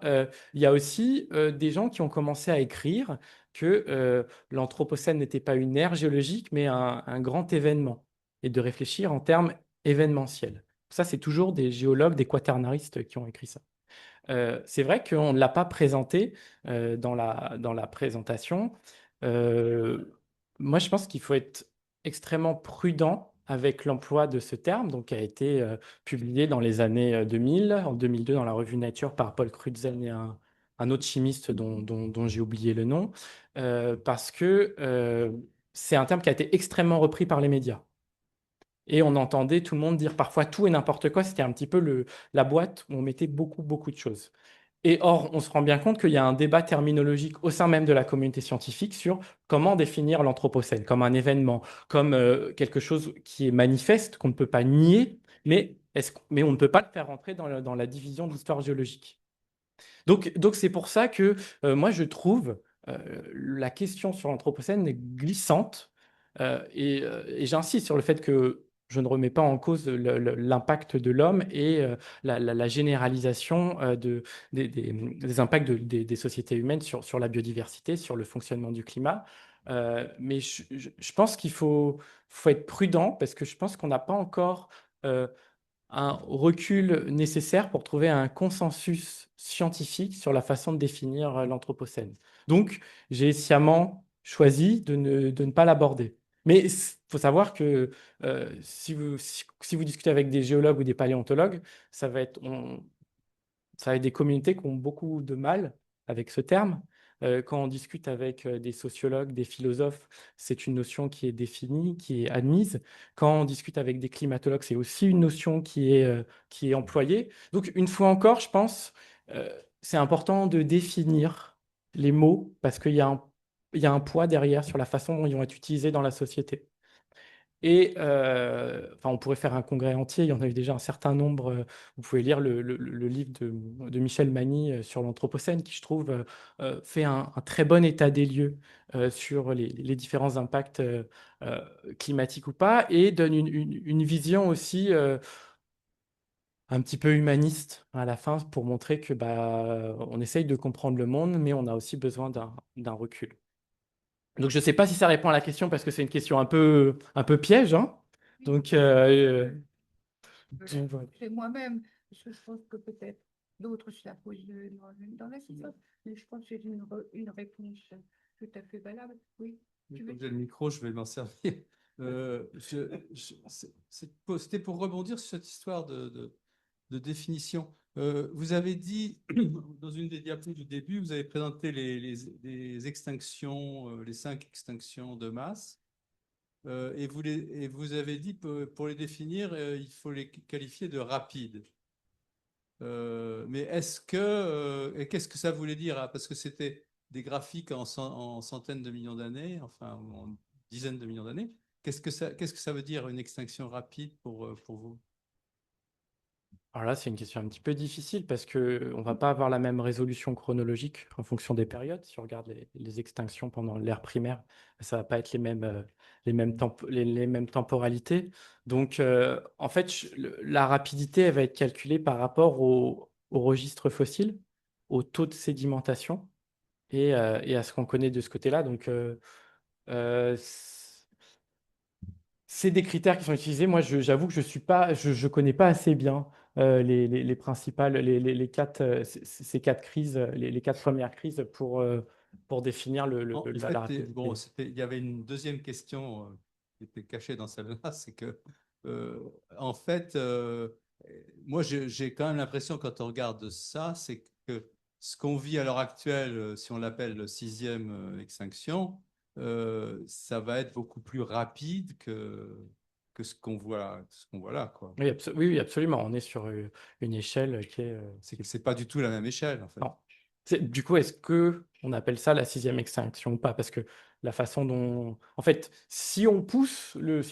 il y a aussi des gens qui ont commencé à écrire que l'Anthropocène n'était pas une ère géologique, mais un grand événement, et de réfléchir en termes événementiels. Ça, c'est toujours des géologues, des quaternaristes qui ont écrit ça. C'est vrai qu'on ne l'a pas présenté dans la présentation. Euh, Moi, je pense qu'il faut être extrêmement prudent avec l'emploi de ce terme, donc qui a été publié dans les années 2000, en 2002 dans la revue Nature par Paul Crutzen et un autre chimiste dont j'ai oublié le nom, parce que c'est un terme qui a été extrêmement repris par les médias. Et on entendait tout le monde dire parfois tout et n'importe quoi. C'était un petit peu la boîte où on mettait beaucoup, beaucoup de choses. Et or, on se rend bien compte qu'il y a un débat terminologique au sein même de la communauté scientifique sur comment définir l'Anthropocène, comme un événement, comme quelque chose qui est manifeste, qu'on ne peut pas nier, mais on ne peut pas le faire rentrer dans la division de l'histoire géologique. Donc c'est pour ça que moi, je trouve la question sur l'Anthropocène est glissante. Et j'insiste sur le fait que je ne remets pas en cause l'impact de l'homme et la généralisation des impacts des sociétés humaines sur la biodiversité, sur le fonctionnement du climat. Mais je pense qu'il faut être prudent parce que je pense qu'on n'a pas encore un recul nécessaire pour trouver un consensus scientifique sur la façon de définir l'Anthropocène. Donc, j'ai sciemment choisi de ne pas l'aborder. Mais il faut savoir que si vous discutez avec des géologues ou des paléontologues, ça va être des communautés qui ont beaucoup de mal avec ce terme. Quand on discute avec des sociologues, des philosophes, c'est une notion qui est définie, qui est admise. Quand on discute avec des climatologues, c'est aussi une notion qui est employée. Donc, une fois encore, je pense, c'est important de définir les mots parce qu'il y a un poids derrière sur la façon dont ils vont être utilisés dans la société. Et enfin, on pourrait faire un congrès entier, il y en a eu déjà un certain nombre. Vous pouvez lire le livre de Michel Magny sur l'Anthropocène, qui, je trouve, fait un très bon état des lieux sur les différents impacts climatiques ou pas, et donne une vision aussi un petit peu humaniste à la fin pour montrer que on essaye de comprendre le monde, mais on a aussi besoin d'un recul. Donc, je ne sais pas si ça répond à la question parce que c'est une question un peu piège, hein. Donc, voilà.
C'est moi-même, parce que je pense que peut-être d'autres se la posent dans la situation, mais je pense que c'est une réponse tout à fait valable. Oui, tu veux
Comme j'ai le micro, je vais m'en servir. C'était pour rebondir sur cette histoire de définition. Vous avez dit, dans une des diapos du début, vous avez présenté les extinctions, les 5 extinctions de masse. Et vous avez dit, pour les définir, il faut les qualifier de rapides. Mais et qu'est-ce que ça voulait dire, hein? Parce que c'était des graphiques en centaines de millions d'années, enfin en dizaines de millions d'années. Qu'est-ce que ça veut dire une extinction rapide pour vous?
Alors là, c'est une question un petit peu difficile parce qu'on ne va pas avoir la même résolution chronologique en fonction des périodes. Si on regarde les extinctions pendant l'ère primaire, ça ne va pas être les mêmes temporalités. Donc, en fait, la rapidité, elle va être calculée par rapport au registre fossile, au taux de sédimentation. et à ce qu'on connaît de ce côté-là. Donc, euh, c'est des critères qui sont utilisés. Moi, j'avoue que je connais pas assez bien les principales, les quatre, ces quatre crises, les quatre premières crises pour définir
En
la
fait,
rapidité.
bon, il y avait une deuxième question qui était cachée dans celle-là, c'est que, en fait, moi, j'ai quand même l'impression, quand on regarde ça, c'est que ce qu'on vit à l'heure actuelle, si on l'appelle sixième extinction, ça va être beaucoup plus rapide que ce qu'on voit là, quoi.
Oui, oui, oui, absolument. On est sur une échelle qui est.
C'est pas du tout la même échelle, en fait.
Non. Du coup, est-ce que on appelle ça la sixième extinction ou pas? Parce que la façon dont, en fait, si on pousse le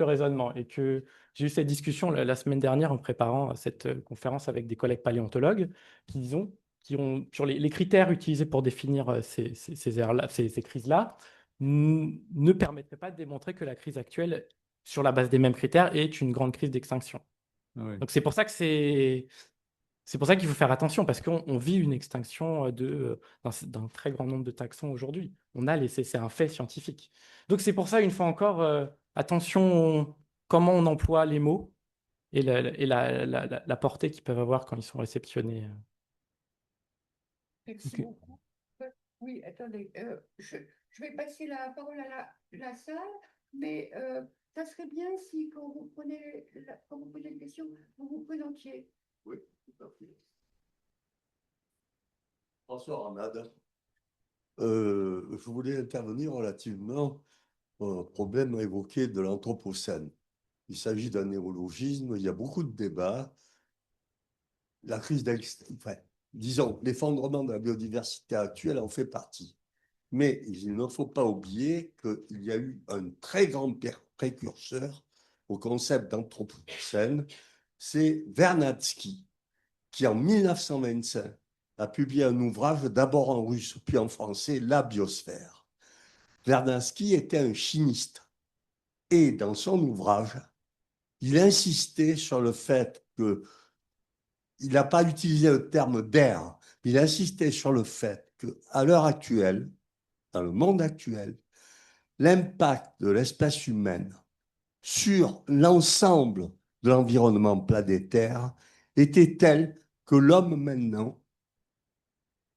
raisonnement et que j'ai eu cette discussion la semaine dernière en préparant cette conférence avec des collègues paléontologues qui ont sur les critères utilisés pour définir ces aires-là, ces crises-là, ne permettraient pas de démontrer que la crise actuelle, sur la base des mêmes critères, est une grande crise d'extinction.
Oui.
Donc c'est pour ça qu'il faut faire attention, parce qu'on vit une extinction d'un très grand nombre de taxons aujourd'hui. C'est un fait scientifique. Donc c'est pour ça, une fois encore, attention comment on emploie les mots et la portée qu'ils peuvent avoir quand ils sont réceptionnés.
Merci
Ok.
beaucoup. Oui, attendez, je vais passer la parole à la salle, mais ça serait bien si quand vous posez une question, vous vous présentiez.
Oui, tout à fait. Bonsoir, Ahmad. Je voulais intervenir relativement au problème évoqué de l'Anthropocène. Il s'agit d'un néologisme, il y a beaucoup de débats. La crise enfin, disons, l'effondrement de la biodiversité actuelle en fait partie. Mais il ne faut pas oublier qu'il y a eu un très grand précurseur au concept d'Anthropocène, c'est Vernadsky, qui en 1925 a publié un ouvrage d'abord en russe puis en français, La biosphère. Vernadsky était un chimiste et dans son ouvrage, il insistait sur le fait que il n'a pas utilisé le terme d'air, il insistait sur le fait qu'à l'heure actuelle, dans le monde actuel, l'impact de l'espèce humaine sur l'ensemble de l'environnement planétaire était tel que l'homme maintenant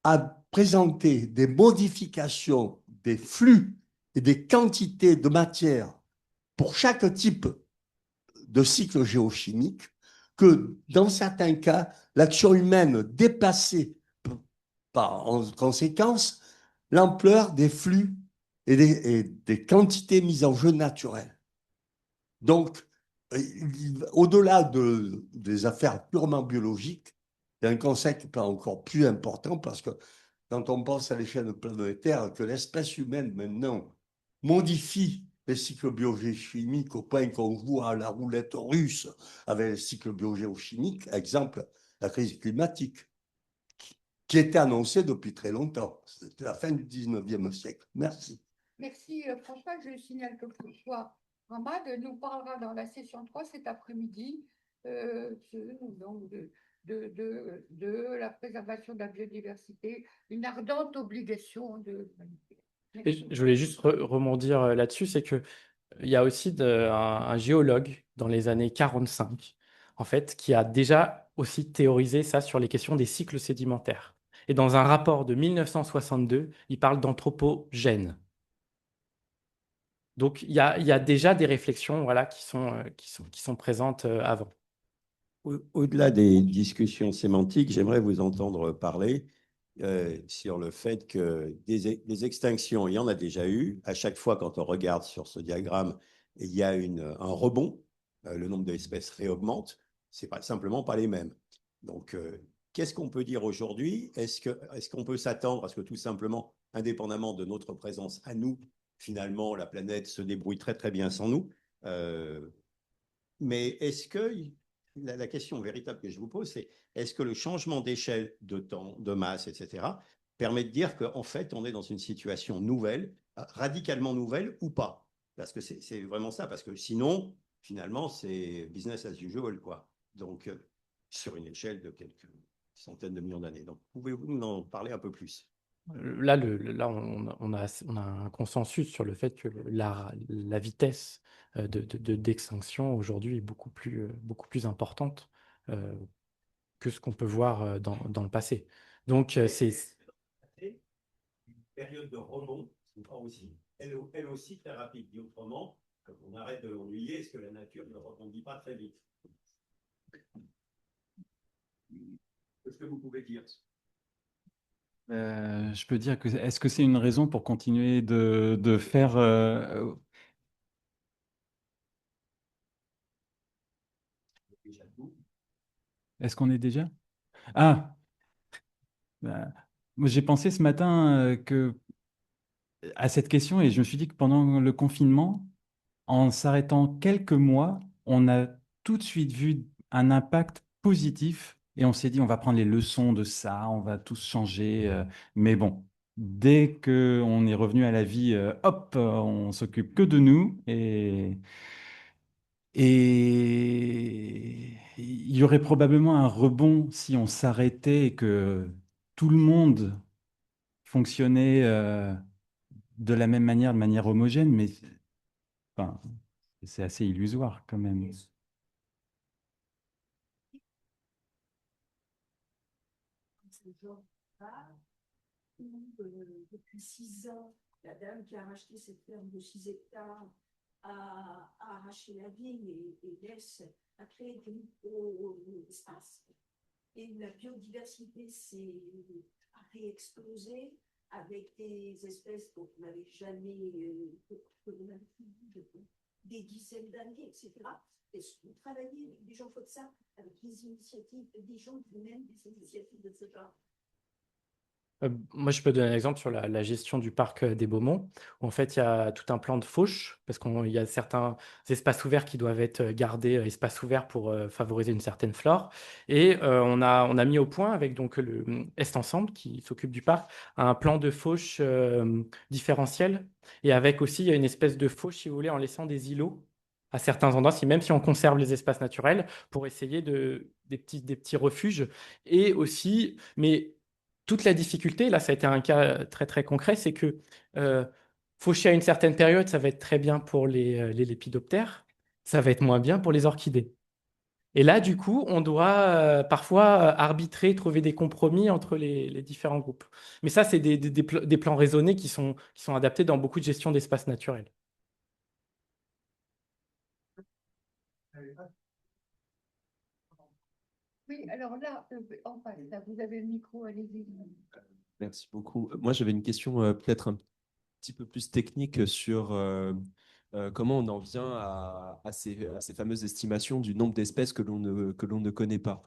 a présenté des modifications des flux et des quantités de matière pour chaque type de cycle géochimique que dans certains cas, l'action humaine dépassait par en conséquence l'ampleur des flux et des quantités mises en jeu naturelles. Donc, au-delà des affaires purement biologiques, il y a un concept qui est encore plus important parce que quand on pense à l'échelle planétaire, que l'espèce humaine maintenant modifie les cycles biogéochimiques au point qu'on joue à la roulette russe avec les cycles biogéochimiques, exemple, la crise climatique, qui était annoncée depuis très longtemps. C'était la fin du 19e siècle. Merci.
Merci François, je signale que François Ramad nous parlera dans la session 3 cet après-midi donc de la préservation de la biodiversité, une ardente obligation de l'humanité.
Et je voulais juste rebondir là-dessus, c'est que il y a aussi un géologue dans les années 45, en fait, qui a déjà aussi théorisé ça sur les questions des cycles sédimentaires. Et dans un rapport de 1962, il parle d'anthropogène. Donc il y a déjà des réflexions voilà, qui sont présentes avant.
Au-delà des discussions sémantiques, j'aimerais vous entendre parler sur le fait que des extinctions, il y en a déjà eu. À chaque fois, quand on regarde sur ce diagramme, il y a un rebond. Le nombre d'espèces réaugmente. Ce n'est simplement pas les mêmes. Donc, qu'est-ce qu'on peut dire aujourd'hui? Est-ce qu'on peut s'attendre à ce que tout simplement, indépendamment de notre présence à nous, finalement, la planète se débrouille très très bien sans nous? Mais est-ce que la question véritable que je vous pose, c'est est-ce que le changement d'échelle de temps, de masse, etc., permet de dire qu'en fait, on est dans une situation nouvelle, radicalement nouvelle ou pas? Parce que c'est vraiment ça, parce que sinon, finalement, c'est business as usual, quoi. Donc, sur une échelle de quelques centaines de millions d'années. Donc, pouvez-vous nous en parler un peu plus?
Là, on a un consensus sur le fait que la vitesse d'extinction aujourd'hui est beaucoup plus importante euh, que ce qu'on peut voir dans le passé. Donc,
Une période de rebond sera aussi, elle aussi très rapide. Dit autrement, quand on arrête de l'ennuyer, est-ce que la nature ne rebondit pas très vite? Qu'est-ce que vous pouvez dire?
Je peux dire que est-ce que c'est une raison pour continuer de faire
Déjà tout.
est-ce qu'on est déjà? Ah, bah, moi, j'ai pensé ce matin à cette question et je me suis dit que pendant le confinement, en s'arrêtant quelques mois, on a tout de suite vu un impact positif et on s'est dit on va prendre les leçons de ça, on va tous changer. Mais bon, dès que on est revenu à la vie, hop, on s'occupe que de nous et il y aurait probablement un rebond si on s'arrêtait et que tout le monde fonctionnait de la même manière, de manière homogène, mais enfin, c'est assez illusoire quand même.
Ce genre-là, où depuis 6 ans, la dame qui a racheté cette ferme de 6 hectares a arraché la vigne et laisse, a créé de nouveaux espaces. Et la biodiversité s'est réexplosée avec des espèces dont on n'avait jamais, que l'on avait vues depuis des dizaines d'années, etc. Est-ce que vous travaillez avec des gens comme ça, avec des initiatives, des gens qui mènent des initiatives de ce genre?
Moi, je peux donner un exemple sur la gestion du parc des Beaumont, où en fait, il y a tout un plan de fauche, parce qu'il y a certains espaces ouverts qui doivent être gardés, espaces ouverts pour favoriser une certaine flore. Et on a mis au point, avec donc le Est Ensemble, qui s'occupe du parc, un plan de fauche différentiel, et avec aussi, il y a une espèce de fauche, si vous voulez, en laissant des îlots à certains endroits, même si on conserve les espaces naturels, pour essayer des petits refuges. Et aussi, mais toute la difficulté, là, ça a été un cas très très concret, c'est que faucher à une certaine période, ça va être très bien pour les lépidoptères, ça va être moins bien pour les orchidées. Et là, du coup, on doit parfois arbitrer, trouver des compromis entre les différents groupes. Mais ça, c'est des plans raisonnés qui sont adaptés dans beaucoup de gestion d'espaces naturels.
Oui, alors là, en face, là, vous avez le micro, allez-y.
Merci beaucoup. Moi, j'avais une question peut-être un petit peu plus technique sur comment on en vient à ces fameuses estimations du nombre d'espèces que l'on ne connaît pas.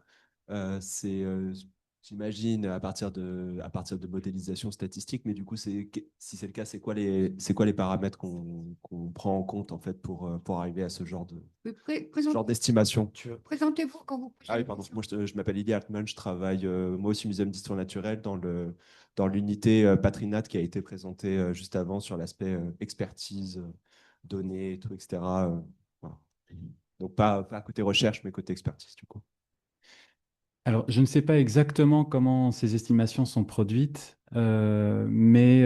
J'imagine, à partir de modélisation statistique, mais du coup, si c'est le cas, c'est quoi les paramètres qu'on prend en compte en fait pour arriver à ce genre d'estimation?
Présentez-vous quand vous posez
Ah oui,
la
pardon.
question.
Moi, je m'appelle Ili Hartmann. Je travaille, moi aussi, au Muséum d'histoire naturelle, dans l'unité Patrinat qui a été présentée juste avant sur l'aspect expertise, données, et tout, etc. Voilà. Donc, pas côté recherche, mais côté expertise, du coup.
Alors, je ne sais pas exactement comment ces estimations sont produites, mais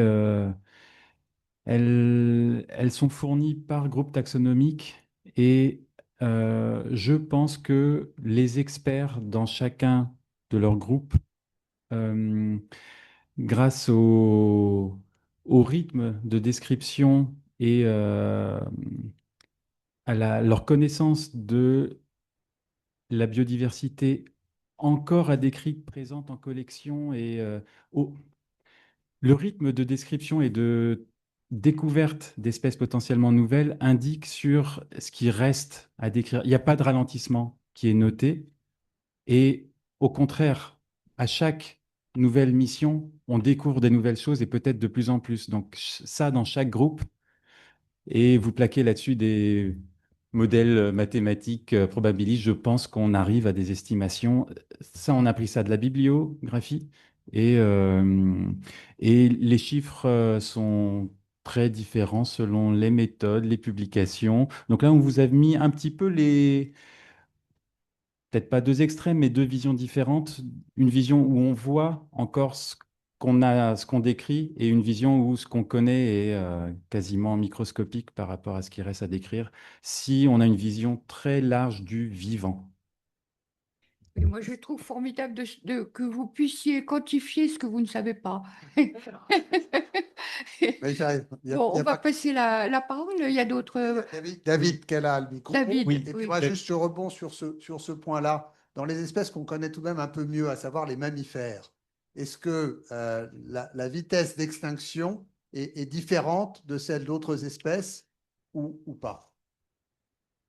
elles sont fournies par groupe taxonomique et je pense que les experts dans chacun de leurs groupes, euh, grâce au rythme de description et à leur connaissance de la biodiversité encore à décrire présente en collection et le rythme de description et de découverte d'espèces potentiellement nouvelles indique sur ce qui reste à décrire. Il n'y a pas de ralentissement qui est noté et au contraire, à chaque nouvelle mission, on découvre des nouvelles choses et peut-être de plus en plus. Donc ça, dans chaque groupe, et vous plaquez là-dessus des modèles mathématiques probabilistes, je pense qu'on arrive à des estimations. Ça, on a pris ça de la bibliographie et les chiffres sont très différents selon les méthodes, les publications. Donc là, on vous a mis un petit peu peut-être pas deux extrêmes, mais deux visions différentes. Une vision où on voit encore ce ce qu'on décrit et une vision où ce qu'on connaît est quasiment microscopique par rapport à ce qui reste à décrire, si on a une vision très large du vivant.
Et moi, je trouve formidable que vous puissiez quantifier ce que vous ne savez pas.
Mais j'arrive.
Bon, on va passer la parole. Il y a d'autres.
David, quel a le micro?
David,
Et puis
oui.
moi, juste, je rebond sur ce point-là. Dans les espèces qu'on connaît tout de même un peu mieux, à savoir les mammifères, est-ce que la vitesse d'extinction est différente de celle d'autres espèces ou pas?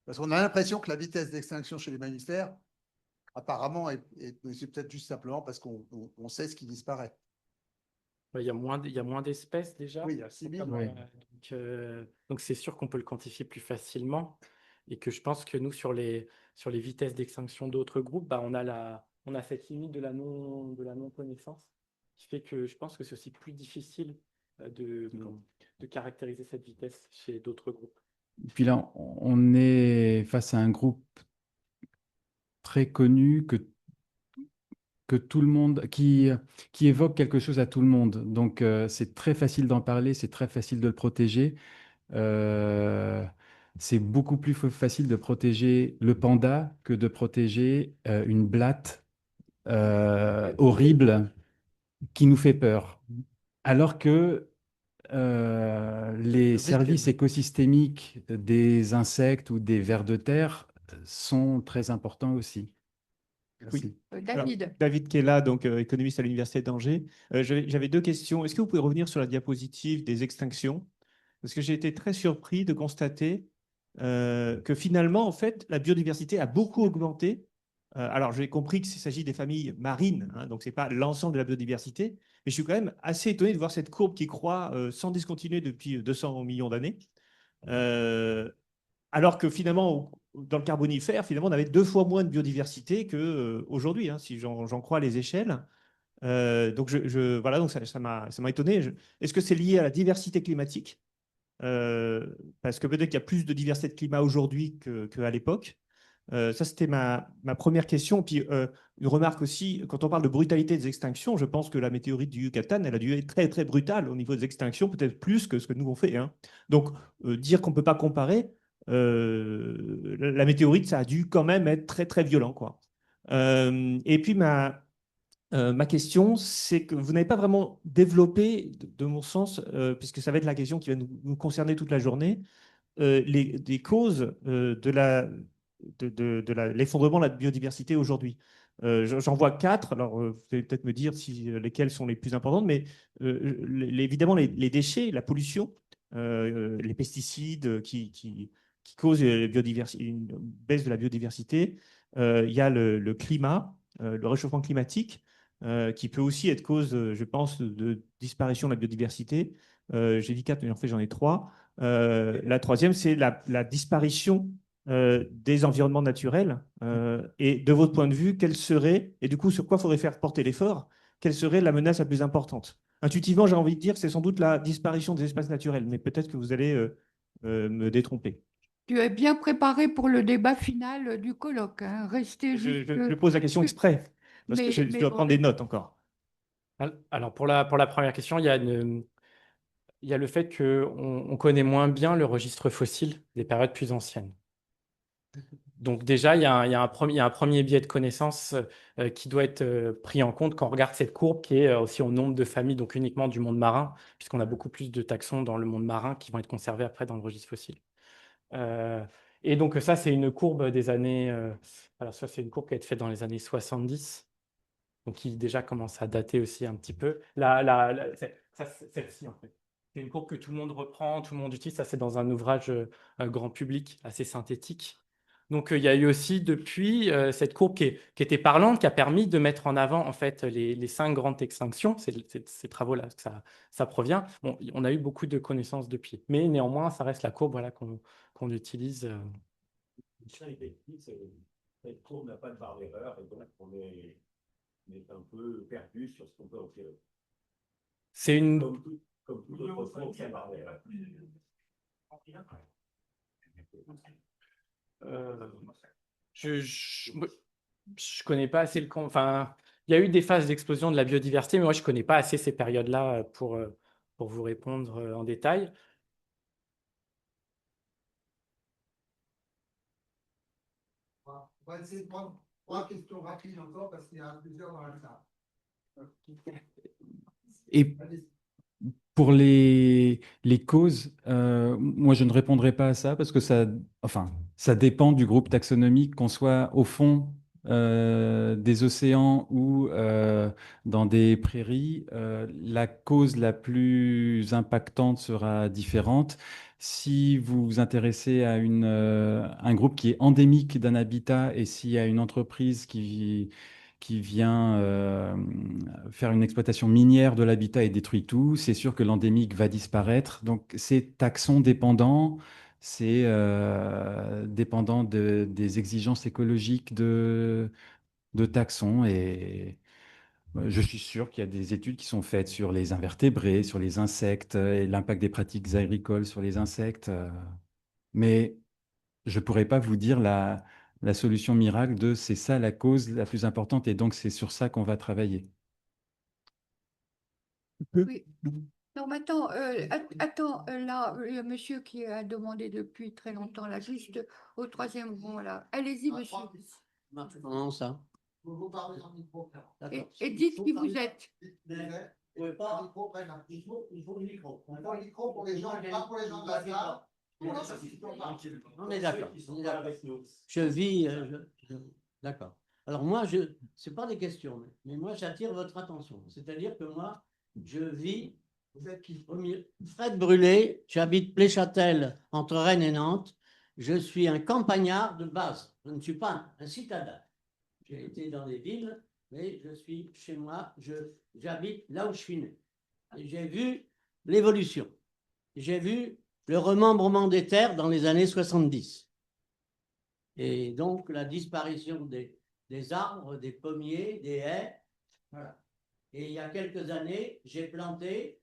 Parce qu'on a l'impression que la vitesse d'extinction chez les mammifères, apparemment, c'est peut-être juste simplement parce qu'on sait ce qui disparaît.
Il y a moins d'espèces déjà.
Oui, il y a 6000.
Oui.
Donc c'est sûr qu'on peut le quantifier plus facilement et que je pense que nous, sur les vitesses d'extinction d'autres groupes, bah, on a cette limite de la non-connaissance qui fait que je pense que c'est aussi plus difficile de caractériser cette vitesse chez d'autres groupes.
Et puis là, on est face à un groupe très connu que tout le monde, qui évoque quelque chose à tout le monde. Donc, c'est très facile d'en parler, c'est très facile de le protéger. Euh, c'est beaucoup plus facile de protéger le panda que de protéger une blatte horrible qui nous fait peur. Alors que les services écosystémiques des insectes ou des vers de terre sont très importants aussi.
Oui. Alors,
David.
David Kella, donc économiste à l'Université d'Angers. J'avais deux questions. Est-ce que vous pouvez revenir sur la diapositive des extinctions? Parce que j'ai été très surpris de constater que finalement, en fait, la biodiversité a beaucoup augmenté. Alors, j'ai compris qu'il s'agit des familles marines, hein, donc ce n'est pas l'ensemble de la biodiversité, mais je suis quand même assez étonné de voir cette courbe qui croît sans discontinuer depuis 200 millions d'années. Alors que finalement, dans le Carbonifère, finalement, on avait 2 fois moins de biodiversité qu'aujourd'hui, hein, si j'en crois les échelles. Donc, voilà, donc ça m'a étonné. Est-ce que c'est lié à la diversité climatique? Parce que peut-être qu'il y a plus de diversité de climat aujourd'hui qu'à l'époque. Ça, c'était ma première question. Puis, une remarque aussi, quand on parle de brutalité des extinctions, je pense que la météorite du Yucatan, elle a dû être très, très brutale au niveau des extinctions, peut-être plus que ce que nous on fait, hein. Donc, dire qu'on ne peut pas comparer, la météorite, ça a dû quand même être très, très violent, quoi. Et puis, ma question, c'est que vous n'avez pas vraiment développé, de mon sens, puisque ça va être la question qui va nous concerner toute la journée, des causes l'effondrement de la biodiversité aujourd'hui. J'en vois 4. Alors, vous allez peut-être me dire lesquelles sont les plus importantes, mais évidemment, les déchets, la pollution, les pesticides qui causent une baisse de la biodiversité. Il y a le climat, le réchauffement climatique, qui peut aussi être cause, je pense, de disparition de la biodiversité. J'ai dit 4, mais en fait, j'en ai 3. La troisième, c'est la disparition des environnements naturels. Et de votre point de vue, quelle serait, et du coup, sur quoi faudrait faire porter l'effort, quelle serait la menace la plus importante? Intuitivement, j'ai envie de dire que c'est sans doute la disparition des espaces naturels, mais peut-être que vous allez me détromper.
Tu es bien préparé pour le débat final du colloque, hein. Restez
Je,
juste.
je pose la question exprès, parce que je
Mais
dois
bon,
prendre des notes encore.
Alors, pour la première question, il y a le fait qu'on connaît moins bien le registre fossile des périodes plus anciennes. Donc déjà, il y a un premier biais de connaissance qui doit être pris en compte quand on regarde cette courbe qui est aussi au nombre de familles, donc uniquement du monde marin, puisqu'on a beaucoup plus de taxons dans le monde marin qui vont être conservés après dans le registre fossile. Et donc ça, c'est une courbe des années... alors ça, c'est une courbe qui a été faite dans les années 70, donc qui déjà commence à dater aussi un petit peu. Celle-ci, en fait. C'est une courbe que tout le monde reprend, tout le monde utilise. Ça, c'est dans un ouvrage grand public assez synthétique. Donc, il y a eu aussi depuis cette courbe qui était parlante, qui a permis de mettre en avant en fait les 5 grandes extinctions. C'est ces travaux-là que ça provient. Bon, on a eu beaucoup de connaissances depuis, mais néanmoins, ça reste la courbe voilà, qu'on utilise.
Cette courbe n'a pas de barre d'erreur et donc on est un peu perdu sur ce qu'on peut observer.
C'est une.
Comme toute autre courbe sans barre d'erreur.
Je connais pas assez enfin, il y a eu des phases d'explosion de la biodiversité, mais moi, je ne connais pas assez ces périodes-là pour vous répondre en détail.
On va essayer de prendre 3 questions rapides encore parce qu'il y en a plusieurs dans la salle.
Et pour les causes, moi je ne répondrai pas à ça parce que ça dépend du groupe taxonomique, qu'on soit au fond des océans ou dans des prairies. La cause la plus impactante sera différente. Si vous vous intéressez à un groupe qui est endémique d'un habitat et s'il y a une entreprise qui vient faire une exploitation minière de l'habitat et détruit tout, c'est sûr que l'endémique va disparaître. Donc c'est taxon dépendant, c'est dépendant des exigences écologiques de taxon. Et je suis sûr qu'il y a des études qui sont faites sur les invertébrés, sur les insectes et l'impact des pratiques agricoles sur les insectes. Mais je ne pourrais pas vous dire la solution miracle de c'est ça la cause la plus importante et donc c'est sur ça qu'on va travailler.
Oui. Non, mais attends, là, le monsieur qui a demandé depuis très longtemps, là, juste au troisième rang, là. Allez-y, monsieur.
Comment ça?
Vous parlez en micro.
Et dites qui vous êtes.
Vous pouvez pas.
Il faut le micro. Il faut le micro pour les gens, pas pour les gens de la salle.
On est d'accord. Je vis. D'accord. Alors moi, c'est pas des questions, mais moi j'attire votre attention. C'est-à-dire que moi, je vis. Vous êtes qui? Fred Brûlé, j'habite Pléchâtel, entre Rennes et Nantes. Je suis un campagnard de base. Je ne suis pas un citadin. J'ai été dans des villes, mais je suis chez moi. J'habite là où je suis né. Et j'ai vu l'évolution. J'ai vu le remembrement des terres dans les années 70. Et donc la disparition des arbres, des pommiers, des haies. Voilà. Et il y a quelques années, j'ai planté,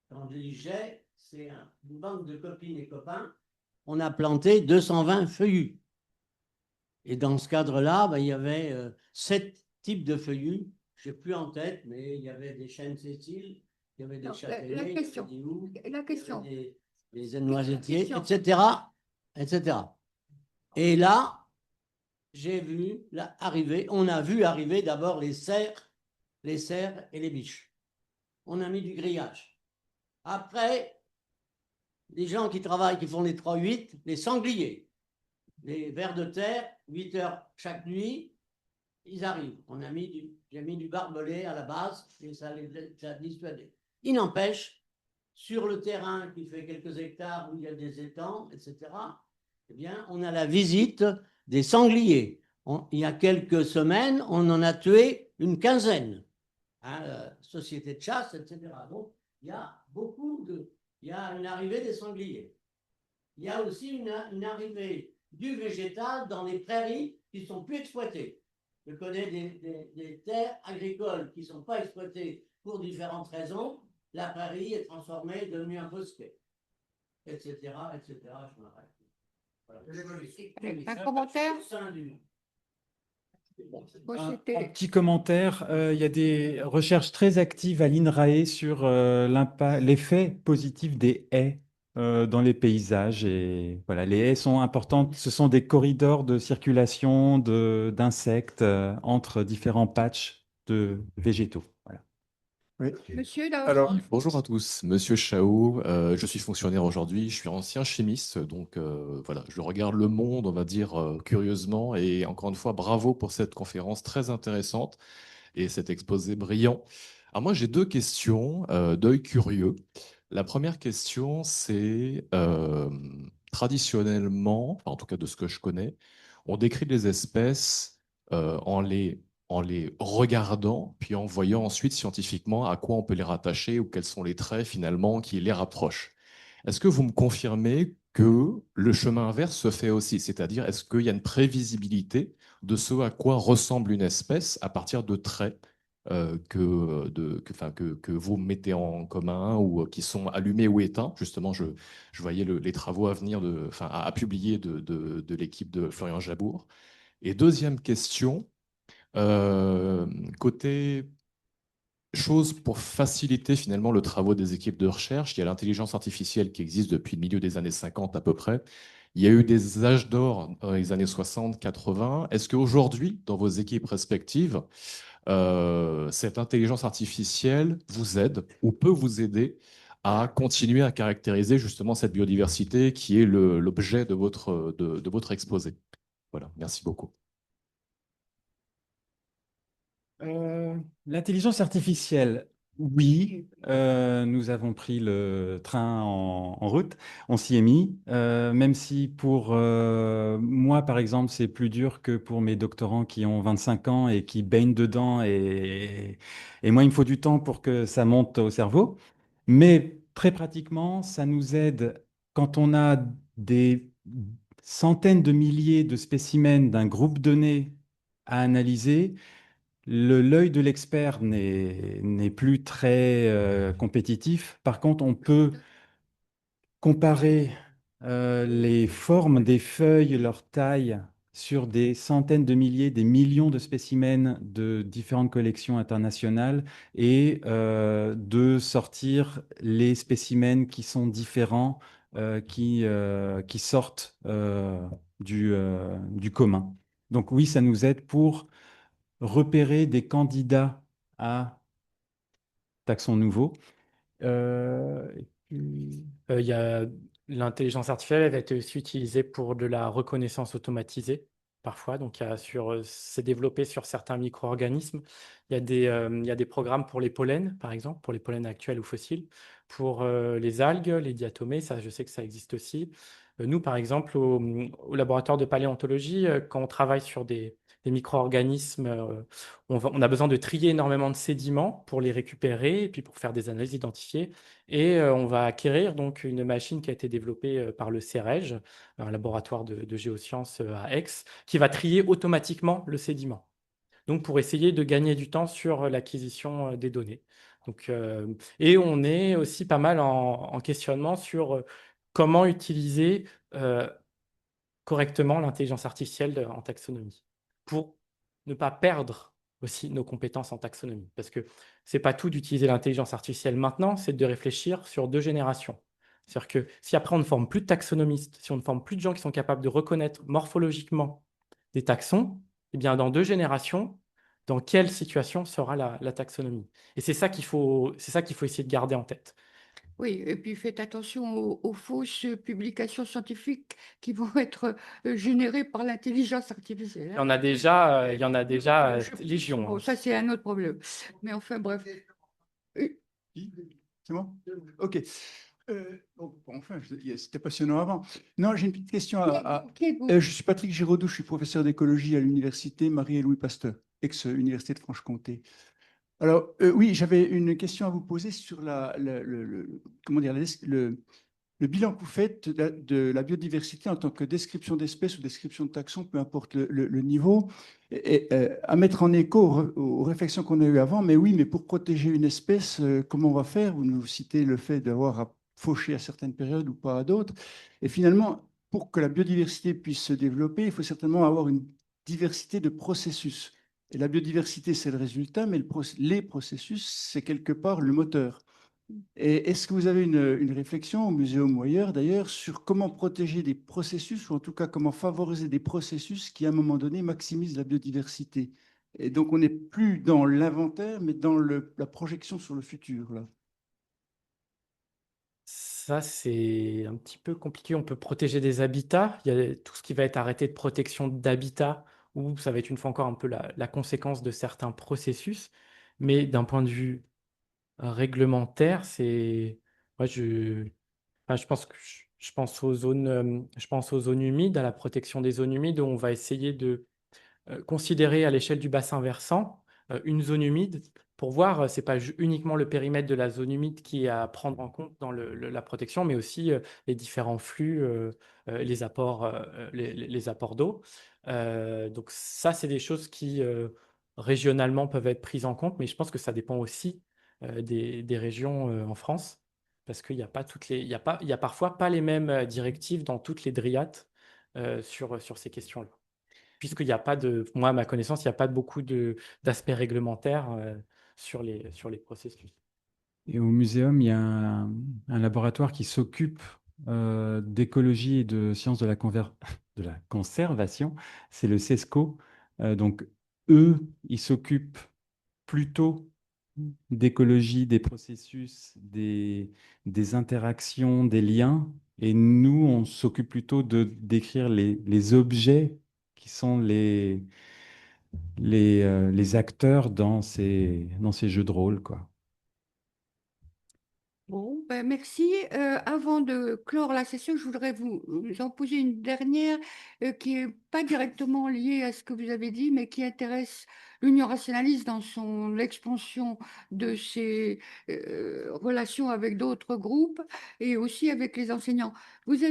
quand je dis j'ai, c'est une bande de copines et copains, on a planté 220 feuillus. Et dans ce cadre-là, il y avait 7 types de feuillus, je n'ai plus en tête, mais il y avait des chênes Cécile, il y avait des châtaigniers,
La question.
des houes,
La question.
des noisetiers, etc., etc. Et là, j'ai vu arriver, on a vu arriver d'abord les cerfs et les biches. On a mis du grillage. Après, les gens qui travaillent, qui font les 3-8, les sangliers, les vers de terre, 8 heures chaque nuit, ils arrivent. J'ai mis du barbelé à la base et ça a dissuadé. Il n'empêche, sur le terrain qui fait quelques hectares où il y a des étangs, etc., eh bien, on a la visite des sangliers. Il y a quelques semaines, on en a tué une quinzaine. Société de chasse, etc. Donc, il y a il y a une arrivée des sangliers. Il y a aussi une arrivée du végétal dans les prairies qui ne sont plus exploitées. Je connais des terres agricoles qui ne sont pas exploitées pour différentes raisons. La prairie est transformée, devenue un bosquet, etc., etc. Je m'arrête. Voilà.
Un commentaire?
Un petit commentaire, il y a des recherches très actives à l'INRAE sur l'effet positif des haies dans les paysages. Et voilà, les haies sont importantes. Ce sont des corridors de circulation d'insectes entre différents patchs de végétaux. Voilà.
Oui.
Monsieur, là.
Alors, bonjour à tous, Monsieur Chao, je suis fonctionnaire aujourd'hui, je suis ancien chimiste, donc voilà, je regarde le monde, on va dire, curieusement, et encore une fois, bravo pour cette conférence très intéressante et cet exposé brillant. Alors moi, j'ai 2 questions d'œil curieux. La première question, c'est traditionnellement, enfin, en tout cas de ce que je connais, on décrit les espèces en les regardant, puis en voyant ensuite scientifiquement à quoi on peut les rattacher ou quels sont les traits finalement qui les rapprochent. Est-ce que vous me confirmez que le chemin inverse se fait aussi? C'est-à-dire, est-ce qu'il y a une prévisibilité de ce à quoi ressemble une espèce à partir de traits que vous mettez en commun ou qui sont allumés ou éteints? Justement, je voyais les travaux à venir, à publier de l'équipe de Florian Jabour. Et deuxième question, Euh, Côté chose pour faciliter finalement le travail des équipes de recherche, il y a l'intelligence artificielle qui existe depuis le milieu des années 50 à peu près. Il y a eu des âges d'or dans les années 60, 80. Est-ce qu'aujourd'hui, dans vos équipes respectives, cette intelligence artificielle vous aide ou peut vous aider à continuer à caractériser justement cette biodiversité qui est l'objet de votre exposé? Voilà, merci beaucoup.
L'intelligence artificielle, oui, nous avons pris le train en route, on s'y est mis, même si pour moi, par exemple, c'est plus dur que pour mes doctorants qui ont 25 ans et qui baignent dedans, et moi, il me faut du temps pour que ça monte au cerveau. Mais très pratiquement, ça nous aide quand on a des centaines de milliers de spécimens d'un groupe donné à analyser. L'œil de l'expert n'est plus très compétitif. Par contre, on peut comparer les formes des feuilles, leur taille, sur des centaines de milliers, des millions de spécimens de différentes collections internationales et de sortir les spécimens qui sont différents, qui sortent du commun. Donc oui, ça nous aide pour repérer des candidats à taxon nouveau. Et puis,
Il y a l'intelligence artificielle, elle va être aussi utilisée pour de la reconnaissance automatisée parfois. Donc, c'est développé sur certains micro-organismes. Il y a des programmes pour les pollens, par exemple, pour les pollens actuels ou fossiles, pour les algues, les diatomées, ça, je sais que ça existe aussi. Nous, par exemple, au laboratoire de paléontologie, quand on travaille sur des micro-organismes, on a besoin de trier énormément de sédiments pour les récupérer et puis pour faire des analyses identifiées. Et on va acquérir donc une machine qui a été développée par le CEREG, un laboratoire de géosciences à Aix, qui va trier automatiquement le sédiment. Donc pour essayer de gagner du temps sur l'acquisition des données. Donc, et on est aussi pas mal en questionnement sur comment utiliser correctement l'intelligence artificielle en taxonomie pour ne pas perdre aussi nos compétences en taxonomie. Parce que c'est pas tout d'utiliser l'intelligence artificielle maintenant, c'est de réfléchir sur 2 générations. C'est-à-dire que si après on ne forme plus de taxonomistes, si on ne forme plus de gens qui sont capables de reconnaître morphologiquement des taxons, eh bien dans 2 générations, dans quelle situation sera la taxonomie? Et c'est ça qu'il faut essayer de garder en tête.
Oui, et puis faites attention aux fausses publications scientifiques qui vont être générées par l'intelligence artificielle.
Il y en a déjà,
Je-
légion.
Bon, ça, c'est un autre problème. Mais enfin, bref.
C'est bon? Ok. Enfin, c'était passionnant avant. Non, j'ai une petite question
Qui êtes-vous
je suis Patrick Giraudot, je suis professeur d'écologie à l'université Marie et Louis Pasteur, ex-université de Franche-Comté. Alors, oui, j'avais une question à vous poser sur comment dire, le bilan que vous faites de la biodiversité en tant que description d'espèces ou description de taxons, peu importe le niveau, et, à mettre en écho aux réflexions qu'on a eues avant. Mais oui, mais pour protéger une espèce, comment on va faire? Vous nous citez le fait d'avoir à faucher à certaines périodes ou pas à d'autres. Et finalement, pour que la biodiversité puisse se développer, il faut certainement avoir une diversité de processus. Et la biodiversité, c'est le résultat, mais les processus, c'est quelque part le moteur. Et est-ce que vous avez une réflexion au muséum ou ailleurs d'ailleurs sur comment protéger des processus, ou en tout cas comment favoriser des processus qui à un moment donné maximisent la biodiversité? Et donc on n'est plus dans l'inventaire, mais dans la projection sur le futur, là.
Ça, c'est un petit peu compliqué. On peut protéger des habitats. Il y a tout ce qui va être arrêté de protection d'habitat, où ça va être une fois encore un peu la conséquence de certains processus. Mais d'un point de vue réglementaire, je pense je pense aux zones humides, à la protection des zones humides, où on va essayer de considérer à l'échelle du bassin versant une zone humide pour voir, c'est pas uniquement le périmètre de la zone humide qui est à prendre en compte dans la protection, mais aussi les différents flux, les apports d'eau. Donc ça, c'est des choses qui régionalement peuvent être prises en compte, mais je pense que ça dépend aussi des régions en France, parce qu'il n'y a pas il y a parfois pas les mêmes directives dans toutes les DRIAT sur ces questions-là. puisqu'il n'y a pas de, moi, à ma connaissance, il n'y a pas beaucoup d'aspects réglementaires sur les processus.
Et au muséum, il y a un laboratoire qui s'occupe d'écologie et de sciences de de la conservation. C'est le CESCO. Donc, eux, ils s'occupent plutôt d'écologie, des processus, des interactions, des liens. Et nous, on s'occupe plutôt de décrire les objets qui sont les acteurs dans ces jeux de rôle, quoi.
Bon, ben merci. Avant de clore la session, je voudrais vous en poser une dernière qui n'est pas directement liée à ce que vous avez dit, mais qui intéresse l'Union rationaliste dans l'expansion de ses relations avec d'autres groupes et aussi avec les enseignants. Vous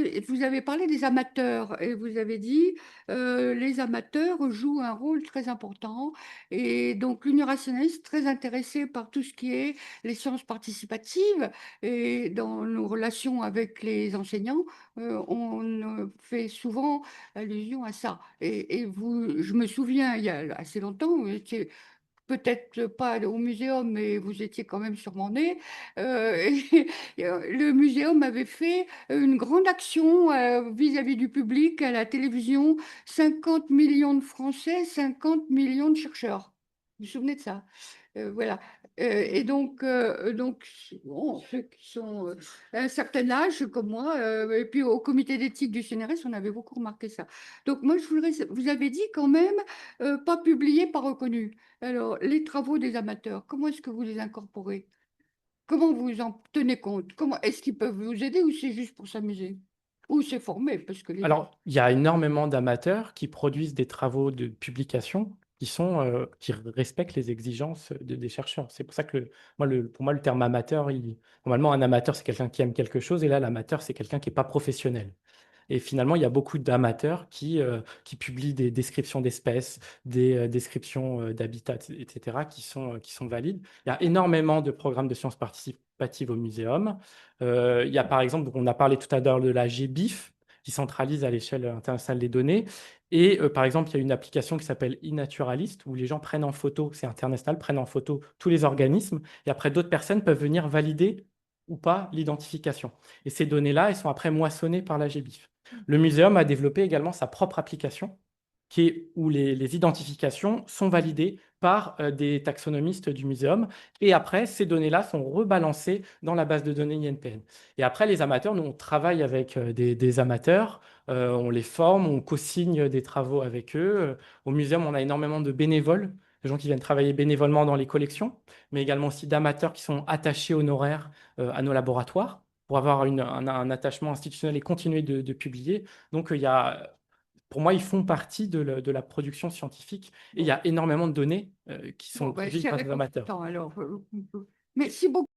avez parlé des amateurs et vous avez dit les amateurs jouent un rôle très important et donc l'Union rationaliste très intéressée par tout ce qui est les sciences participatives. Et dans nos relations avec les enseignants, on fait souvent allusion à ça. Et vous, je me souviens, il y a assez longtemps, vous étiez peut-être pas au muséum, mais vous étiez quand même sur mon nez. Le muséum avait fait une grande action vis-à-vis du public à la télévision, 50 millions de Français, 50 millions de chercheurs. Vous vous souvenez de ça? Voilà. Et donc bon, ceux qui sont à un certain âge, comme moi, et puis au comité d'éthique du CNRS, on avait beaucoup remarqué ça. Donc moi, vous avez dit quand même, pas publié, pas reconnu. Alors, les travaux des amateurs, comment est-ce que vous les incorporez? Comment vous en tenez compte? Comment est-ce qu'ils peuvent vous aider ou c'est juste pour s'amuser? Ou c'est formé, parce que les...
Alors, il y a énormément d'amateurs qui produisent des travaux de publication qui respectent les exigences des chercheurs. C'est pour ça que pour moi, le terme amateur, normalement, un amateur, c'est quelqu'un qui aime quelque chose, et là, l'amateur, c'est quelqu'un qui n'est pas professionnel. Et finalement, il y a beaucoup d'amateurs qui publient des descriptions d'espèces, des descriptions d'habitats, etc., qui sont valides. Il y a énormément de programmes de sciences participatives au muséum. Il y a par exemple, donc on a parlé tout à l'heure de la GBIF, qui centralise à l'échelle internationale les données. Et par exemple, il y a une application qui s'appelle eNaturalist, où les gens prennent en photo, c'est international, prennent en photo tous les organismes, et après d'autres personnes peuvent venir valider ou pas l'identification. Et ces données-là, elles sont après moissonnées par la GBIF. Le muséum a développé également sa propre application où les identifications sont validées par des taxonomistes du muséum. Et après, ces données-là sont rebalancées dans la base de données INPN. Et après, les amateurs, nous, on travaille avec des amateurs, on les forme, on co-signe des travaux avec eux. Au muséum, on a énormément de bénévoles, des gens qui viennent travailler bénévolement dans les collections, mais également aussi d'amateurs qui sont attachés honoraires à nos laboratoires pour avoir un attachement institutionnel et continuer de publier. Donc, pour moi, ils font partie de la production scientifique et il y a énormément de données qui sont
Bon, ben,
produites
c'est
par des amateurs.
réconfortant, alors. Merci beaucoup.